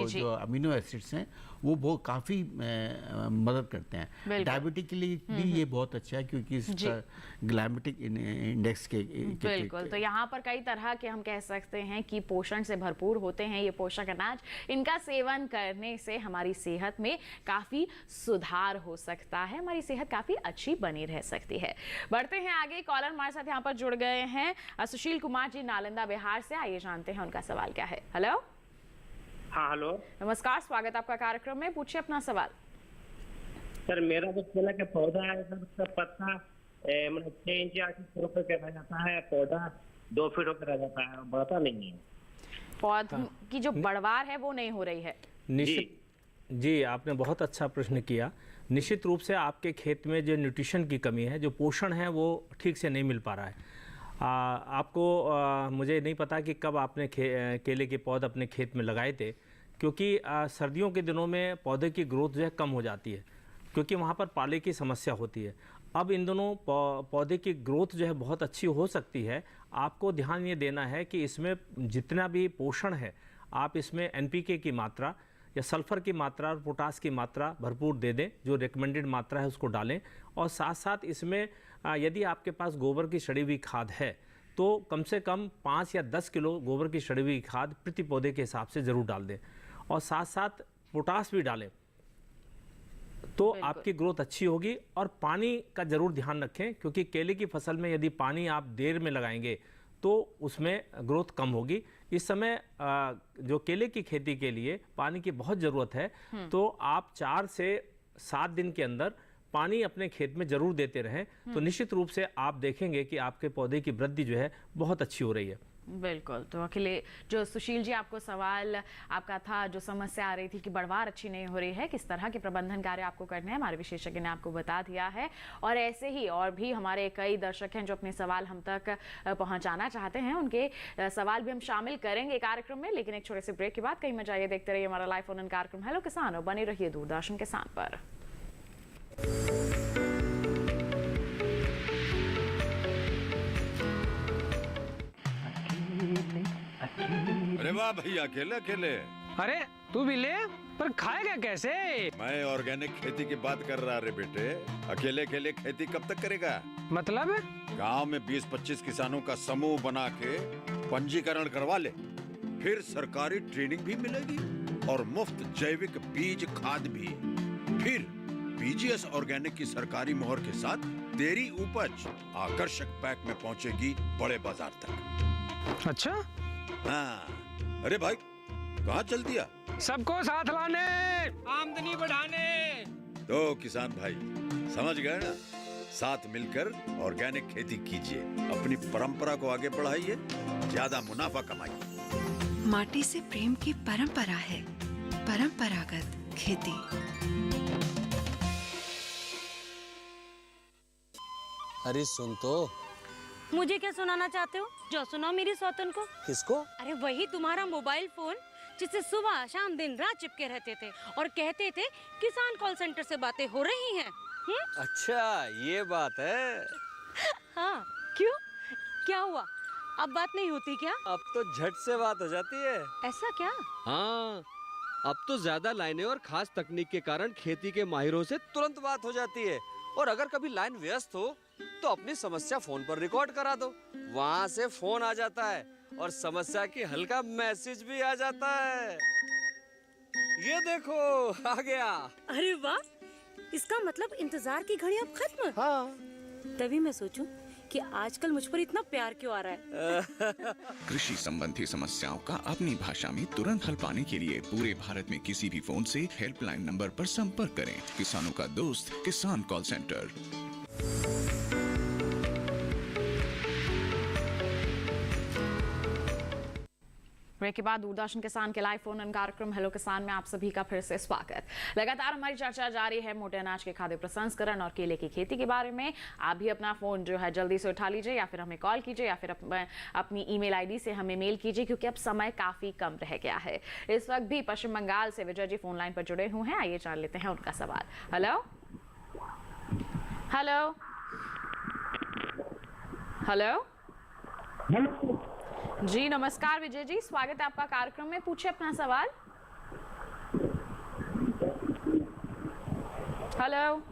जो अमीनो एसिड्स हैं वो बहुत काफ़ी मदद करते हैं। डायबिटिक के लिए भी ये बहुत अच्छा है, क्योंकि इसका ग्लाइमेटिक इंडेक्स के बिल्कुल। तो यहाँ पर कई तरह के हम कह सकते हैं कि पोषण से भरपूर होते हैं ये पोषक अनाज। इनका सेवन करने से हमारी सेहत में काफ़ी सुधार हो सकता है, हमारी सेहत काफ़ी अच्छी बनी रह सकती है। बढ़ते हैं आगे, कॉलर हमारे साथ यहाँ पर जुड़ गए हैं सुशील कुमार जी नालंदा बिहार से। आइए जानते हैं उनका सवाल क्या है। हेलो। हाँ हेलो, नमस्कार, स्वागत आपका कार्यक्रम में, पूछिए अपना सवाल। सर मेरा जो केला का पौधा है सर, उसका पत्ता मतलब 6 इंच 8 फुट का रह जाता है, पौधा 2 फीट होकर रह जाता है, बढ़ता नहीं है। पौधों की जो बढ़वार है वो नहीं हो रही है। निश्चित जी, आपने बहुत अच्छा प्रश्न किया। निश्चित रूप से आपके खेत में जो न्यूट्रिशन की कमी है, जो पोषण है, वो ठीक से नहीं मिल पा रहा है। आपको मुझे नहीं पता कि कब आपने केले के पौधे अपने खेत में लगाए थे, क्योंकि सर्दियों के दिनों में पौधे की ग्रोथ जो है कम हो जाती है, क्योंकि वहाँ पर पाले की समस्या होती है। अब इन दोनों पौधे की ग्रोथ जो है बहुत अच्छी हो सकती है। आपको ध्यान ये देना है कि इसमें जितना भी पोषण है, आप इसमें NPK की मात्रा या सल्फर की मात्रा और पोटास की मात्रा भरपूर दे दें, जो रिकमेंडेड मात्रा है उसको डालें। और साथ साथ इसमें यदि आपके पास गोबर की सड़ी हुई खाद है तो कम से कम 5 या 10 किलो गोबर की सड़ी हुई खाद प्रति पौधे के हिसाब से ज़रूर डाल दें, और साथ साथ पोटास भी डालें, तो आपकी ग्रोथ अच्छी होगी। और पानी का ज़रूर ध्यान रखें, क्योंकि केले की फसल में यदि पानी आप देर में लगाएंगे तो उसमें ग्रोथ कम होगी। इस समय जो केले की खेती के लिए पानी की बहुत ज़रूरत है, तो आप 4 से 7 दिन के अंदर पानी अपने खेत में ज़रूर देते रहें, तो निश्चित रूप से आप देखेंगे कि आपके पौधे की वृद्धि जो है बहुत अच्छी हो रही है। बिल्कुल। तो अखिले जो सुशील जी आपको सवाल आपका था, जो समस्या आ रही थी कि बढ़वार अच्छी नहीं हो रही है, किस तरह के प्रबंधन कार्य आपको करने हैं, हमारे विशेषज्ञ ने आपको बता दिया है। और ऐसे ही और भी हमारे कई दर्शक हैं जो अपने सवाल हम तक पहुंचाना चाहते हैं, उनके सवाल भी हम शामिल करेंगे कार्यक्रम में, लेकिन एक छोटे से ब्रेक के बाद कहीं मत जाइए, देखते रहिए हमारा लाइव फोन इन कार्यक्रम हेलो किसान, और बने रहिए दूरदर्शन किसान पर। अरे वाह भैया, अकेले अकेले। अरे तू भी ले, पर खाएगा कैसे? मैं ऑर्गेनिक खेती की बात कर रहा रे बेटे। अकेले अकेले खेती कब तक करेगा? मतलब गांव में 20-25 किसानों का समूह बना के पंजीकरण करवा ले, फिर सरकारी ट्रेनिंग भी मिलेगी और मुफ्त जैविक बीज खाद भी। फिर PGS ऑर्गेनिक की सरकारी मोहर के साथ तेरी उपज आकर्षक पैक में पहुंचेगी बड़े बाजार तक। अच्छा? हाँ। अरे भाई, कहाँ चल दिया? सबको साथ लाने, आमदनी बढ़ाने। तो किसान भाई समझ गए ना, साथ मिलकर ऑर्गेनिक खेती कीजिए, अपनी परंपरा को आगे बढ़ाइए, ज्यादा मुनाफा कमाइए। माटी से प्रेम की परंपरा है, परंपरागत खेती। अरे सुन तो। मुझे क्या सुनाना चाहते हो? जो सुनाओ मेरी सौतन को। किसको? अरे वही तुम्हारा मोबाइल फोन, जिससे सुबह शाम दिन रात चिपके रहते थे और कहते थे किसान कॉल सेंटर से बातें हो रही हैं। अच्छा ये बात है। हाँ, क्यों? क्या हुआ? अब बात नहीं होती क्या? अब तो झट से बात हो जाती है। ऐसा क्या? हाँ, अब तो ज्यादा लाइनें और खास तकनीक के कारण खेती के माहिरों से तुरंत बात हो जाती है। और अगर कभी लाइन व्यस्त हो तो अपनी समस्या फोन पर रिकॉर्ड करा दो, वहाँ से फोन आ जाता है और समस्या की हल का मैसेज भी आ जाता है। ये देखो आ गया। अरे वाह, इसका मतलब इंतजार की घड़ी अब खत्म। हाँ। तभी मैं सोचूं कि आजकल मुझ पर इतना प्यार क्यों आ रहा है। कृषि संबंधी समस्याओं का अपनी भाषा में तुरंत हल पाने के लिए पूरे भारत में किसी भी फोन से हेल्पलाइन नंबर पर संपर्क करें। किसानों का दोस्त किसान कॉल सेंटर। ब्रेक के बाद दूरदर्शन किसान के लाइव फोन इन कार्यक्रम हेलो किसान में आप सभी का फिर से स्वागत। लगातार हमारी चर्चा जारी है मोटे अनाज के खाद्य प्रसंस्करण और केले की खेती के बारे में। आप भी अपना फोन जो है जल्दी से उठा लीजिए या फिर हमें कॉल कीजिए या फिर अपनी ईमेल आईडी से हमें मेल कीजिए, क्योंकि अब समय काफी कम रह गया है। इस वक्त भी पश्चिम बंगाल से विजय जी फोन लाइन पर जुड़े हुए हैं। आइए जान लेते हैं उनका सवाल। हेलो हेलो हेलो जी नमस्कार विजय जी, स्वागत है आपका कार्यक्रम में। पूछिए अपना सवाल। हेलो,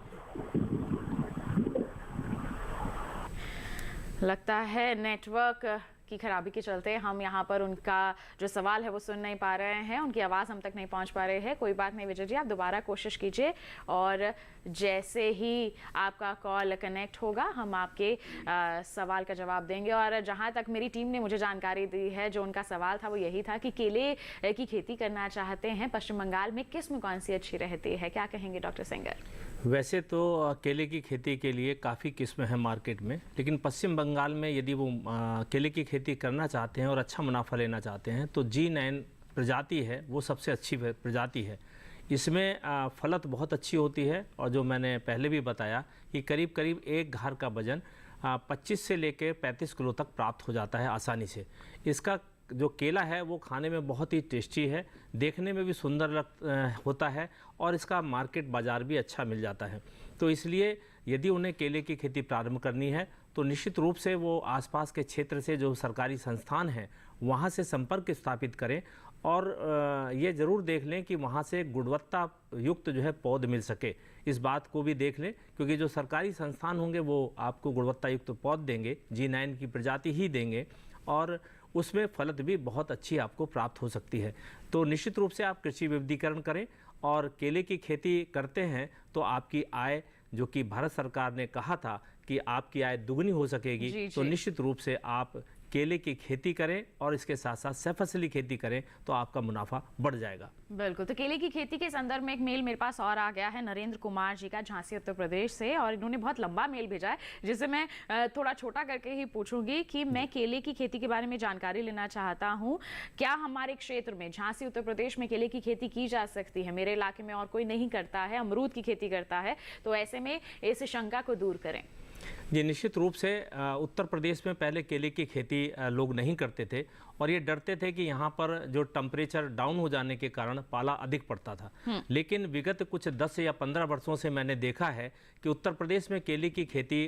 लगता है नेटवर्क की खराबी के चलते हम यहाँ पर उनका जो सवाल है वो सुन नहीं पा रहे हैं, उनकी आवाज़ हम तक नहीं पहुँच पा रहे हैं। कोई बात नहीं विजय जी, आप दोबारा कोशिश कीजिए और जैसे ही आपका कॉल कनेक्ट होगा हम आपके सवाल का जवाब देंगे। और जहाँ तक मेरी टीम ने मुझे जानकारी दी है, जो उनका सवाल था वो यही था कि केले की खेती करना चाहते हैं पश्चिम बंगाल में, किस्म कौन सी अच्छी रहती है, क्या कहेंगे डॉक्टर सेंगर? वैसे तो केले की खेती के लिए काफ़ी किस्में हैं मार्केट में, लेकिन पश्चिम बंगाल में यदि वो केले की खेती करना चाहते हैं और अच्छा मुनाफा लेना चाहते हैं तो G9 प्रजाति है वो सबसे अच्छी प्रजाति है। इसमें फलत बहुत अच्छी होती है और जो मैंने पहले भी बताया कि करीब करीब एक घार का वजन 25 से लेकर 35 किलो तक प्राप्त हो जाता है आसानी से। इसका जो केला है वो खाने में बहुत ही टेस्टी है, देखने में भी सुंदर होता है और इसका मार्केट बाज़ार भी अच्छा मिल जाता है। तो इसलिए यदि उन्हें केले की खेती प्रारंभ करनी है तो निश्चित रूप से वो आसपास के क्षेत्र से जो सरकारी संस्थान हैं वहाँ से संपर्क स्थापित करें और ये ज़रूर देख लें कि वहाँ से गुणवत्ता युक्त जो है पौध मिल सके। इस बात को भी देख लें, क्योंकि जो सरकारी संस्थान होंगे वो आपको गुणवत्ता युक्त पौध देंगे, G9 की प्रजाति ही देंगे और उसमें फलत भी बहुत अच्छी आपको प्राप्त हो सकती है। तो निश्चित रूप से आप कृषि विविधीकरण करें और केले की खेती करते हैं तो आपकी आय, जो कि भारत सरकार ने कहा था कि आपकी आय दुगनी हो सकेगी, तो निश्चित रूप से आप केले की खेती करें और इसके साथ साथ सहफसली खेती करें तो आपका मुनाफा बढ़ जाएगा। बिल्कुल। तो केले की खेती के संदर्भ में एक मेल मेरे पास और आ गया है नरेंद्र कुमार जी का, झांसी उत्तर प्रदेश से, और इन्होंने बहुत लंबा मेल भेजा है जिसे मैं थोड़ा छोटा करके ही पूछूंगी कि मैं केले की खेती के बारे में जानकारी लेना चाहता हूँ। क्या हमारे क्षेत्र में झांसी उत्तर प्रदेश में केले की खेती की जा सकती है? मेरे इलाके में और कोई नहीं करता है, अमरूद की खेती करता है, तो ऐसे में इस शंका को दूर करें। जी निश्चित रूप से उत्तर प्रदेश में पहले केले की खेती लोग नहीं करते थे और ये डरते थे कि यहाँ पर जो टेम्परेचर डाउन हो जाने के कारण पाला अधिक पड़ता था। लेकिन विगत कुछ 10 या 15 वर्षों से मैंने देखा है कि उत्तर प्रदेश में केले की खेती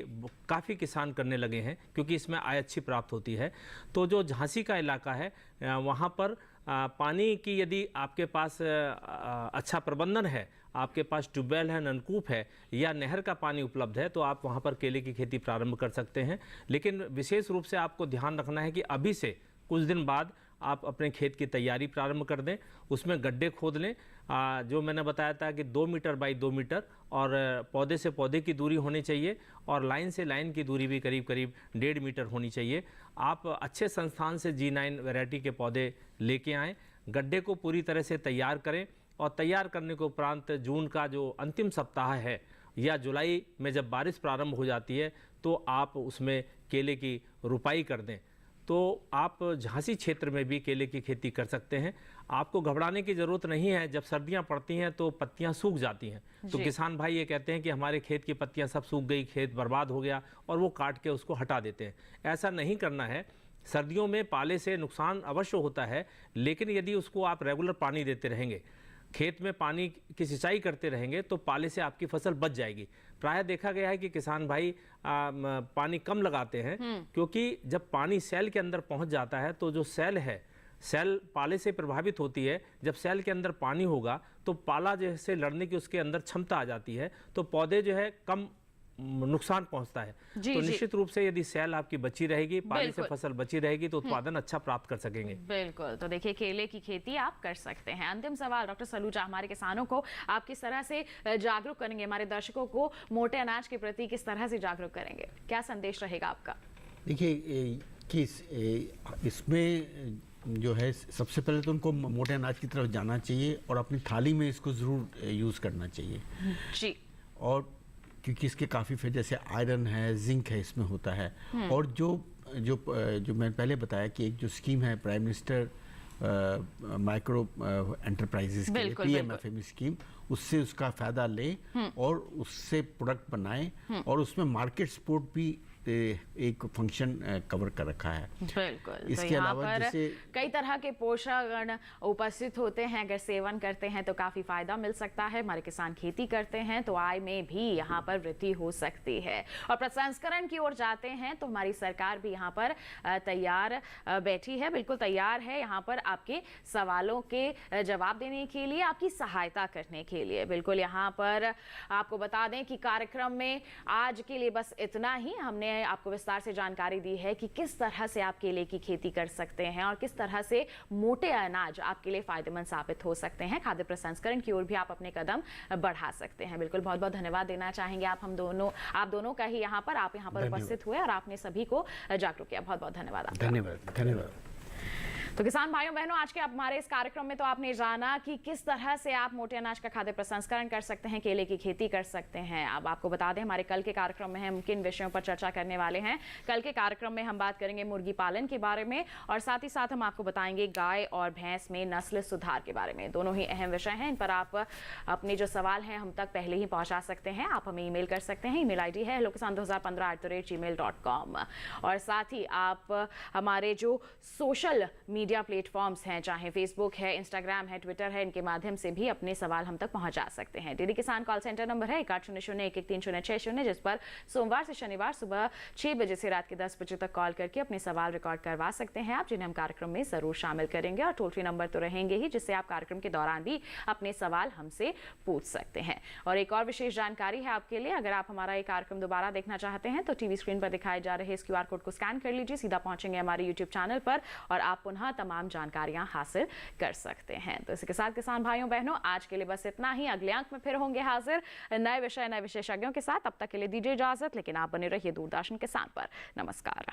काफ़ी किसान करने लगे हैं, क्योंकि इसमें आय अच्छी प्राप्त होती है। तो जो झांसी का इलाका है वहाँ पर पानी की यदि आपके पास अच्छा प्रबंधन है, आपके पास ट्यूबवेल है, नलकूप है या नहर का पानी उपलब्ध है, तो आप वहाँ पर केले की खेती प्रारंभ कर सकते हैं। लेकिन विशेष रूप से आपको ध्यान रखना है कि अभी से कुछ दिन बाद आप अपने खेत की तैयारी प्रारंभ कर दें, उसमें गड्ढे खोद लें। जो मैंने बताया था कि 2 मीटर बाई 2 मीटर और पौधे से पौधे की दूरी होनी चाहिए और लाइन से लाइन की दूरी भी करीब करीब 1.5 मीटर होनी चाहिए। आप अच्छे संस्थान से G9 वैरायटी के पौधे लेके आएँ, गड्ढे को पूरी तरह से तैयार करें और तैयार करने के उपरांत जून का जो अंतिम सप्ताह है या जुलाई में जब बारिश प्रारंभ हो जाती है तो आप उसमें केले की रुपाई कर दें। तो आप झांसी क्षेत्र में भी केले की खेती कर सकते हैं। आपको घबराने की ज़रूरत नहीं है। जब सर्दियां पड़ती हैं तो पत्तियां सूख जाती हैं, तो किसान भाई ये कहते हैं कि हमारे खेत की पत्तियां सब सूख गई, खेत बर्बाद हो गया, और वो काट के उसको हटा देते हैं। ऐसा नहीं करना है। सर्दियों में पाले से नुकसान अवश्य होता है, लेकिन यदि उसको आप रेगुलर पानी देते रहेंगे, खेत में पानी की सिंचाई करते रहेंगे, तो पाले से आपकी फसल बच जाएगी। प्रायः देखा गया है कि किसान भाई पानी कम लगाते हैं, क्योंकि जब पानी सेल के अंदर पहुंच जाता है तो जो सेल है, सेल पाले से प्रभावित होती है। जब सेल के अंदर पानी होगा तो पाला जैसे लड़ने की उसके अंदर क्षमता आ जाती है, तो पौधे जो है कम नुकसान पहुंचता है। जी, तो जी। निश्चित रूप से यदि सेल आपकी बची रहेगी, पानी से बिल्कुल। फसल बची रहेगी, तो उत्पादन अच्छा प्राप्त कर सकेंगे। बिल्कुल, तो देखिए केले की खेती आप कर सकते हैं। अंतिम सवाल डॉक्टर सलूजा, हमारे किसानों को आप किस तरह से जागरूक करेंगे, हमारे दर्शकों को मोटे अनाज के प्रति किस तरह से जागरूक करेंगे, क्या संदेश रहेगा आपका? देखिए कि इसमें जो है सबसे पहले तो उनको मोटे अनाज की तरफ जाना चाहिए और अपनी थाली में इसको ज़रूर यूज़ करना चाहिए जी। और क्योंकि इसके काफ़ी फायदे, जैसे आयरन है, जिंक है, इसमें होता है। और जो जो जो मैंने पहले बताया कि एक जो स्कीम है प्राइम मिनिस्टर माइक्रो एंटरप्राइजेस के लिए, बिल्कुल, PMFME स्कीम, उससे उसका फ़ायदा लें और उससे प्रोडक्ट बनाएं और उसमें मार्केट सपोर्ट भी एक फंक्शन कवर कर रखा है। बिल्कुल, तो इसके यहाँ अलावा पर जैसे कई तरह के पोषक उपस्थित होते हैं, अगर सेवन करते हैं तो काफ़ी फायदा मिल सकता है। हमारे किसान खेती करते हैं तो आय में भी यहाँ पर वृद्धि हो सकती है। और प्रसंस्करण की ओर जाते हैं तो हमारी सरकार भी यहाँ पर तैयार बैठी है, बिल्कुल तैयार है यहाँ पर आपके सवालों के जवाब देने के लिए, आपकी सहायता करने के लिए। बिल्कुल, यहाँ पर आपको बता दें कि कार्यक्रम में आज के लिए बस इतना ही। हमने आपको विस्तार से जानकारी दी है कि किस तरह से आप केले की खेती कर सकते हैं और किस तरह से मोटे अनाज आपके लिए फायदेमंद साबित हो सकते हैं। खाद्य प्रसंस्करण की ओर भी आप अपने कदम बढ़ा सकते हैं। बिल्कुल, बहुत बहुत धन्यवाद देना चाहेंगे आप दोनों का ही यहाँ पर उपस्थित हुए और आपने सभी को जागरूक किया। बहुत बहुत धन्यवाद आपका। धन्यवाद। तो किसान भाइयों बहनों, आज के हमारे इस कार्यक्रम में तो आपने जाना कि किस तरह से आप मोटे अनाज का खाद्य प्रसंस्करण कर सकते हैं, केले की खेती कर सकते हैं। अब आपको बता दें हमारे कल के कार्यक्रम में हम किन विषयों पर चर्चा करने वाले हैं। कल के कार्यक्रम में हम बात करेंगे मुर्गी पालन के बारे में और साथ ही साथ हम आपको बताएंगे गाय और भैंस में नस्ल सुधार के बारे में। दोनों ही अहम विषय हैं, इन पर आप अपने जो सवाल हैं हम तक पहले ही पहुंचा सकते हैं। आप हमें ईमेल कर सकते हैं। ईमेल ID है hellokisan2015@gmail.com। और साथ ही आप हमारे जो सोशल मीडिया प्लेटफॉर्म्स हैं, चाहे फेसबुक है, इंस्टाग्राम है, ट्विटर है, इनके माध्यम से भी अपने सवाल हम तक पहुंचा सकते हैं। DD किसान कॉल सेंटर नंबर है 1800-113-060, जिस पर सोमवार से शनिवार सुबह 6 बजे से रात के 10 बजे तक कॉल करके अपने सवाल रिकॉर्ड करवा सकते हैं आप, जिन्हें हम कार्यक्रम में जरूर शामिल करेंगे। और टोल फ्री नंबर तो रहेंगे ही, जिससे आप कार्यक्रम के दौरान भी अपने सवाल हमसे पूछ सकते हैं। और एक और विशेष जानकारी है आपके लिए, अगर आप हमारा ये कार्यक्रम दोबारा देखना चाहते हैं तो टीवी स्क्रीन पर दिखाए जा रहे इस QR कोड को स्कैन कर लीजिए, सीधा पहुंचेंगे हमारे YouTube चैनल पर और आप पुनः तमाम जानकारियां हासिल कर सकते हैं। तो इसके साथ किसान भाइयों बहनों, आज के लिए बस इतना ही। अगले अंक में फिर होंगे हाजिर नए विषय नए विशेषज्ञों के साथ। तब तक के लिए दीजिए इजाजत, लेकिन आप बने रहिए दूरदर्शन किसान पर। नमस्कार।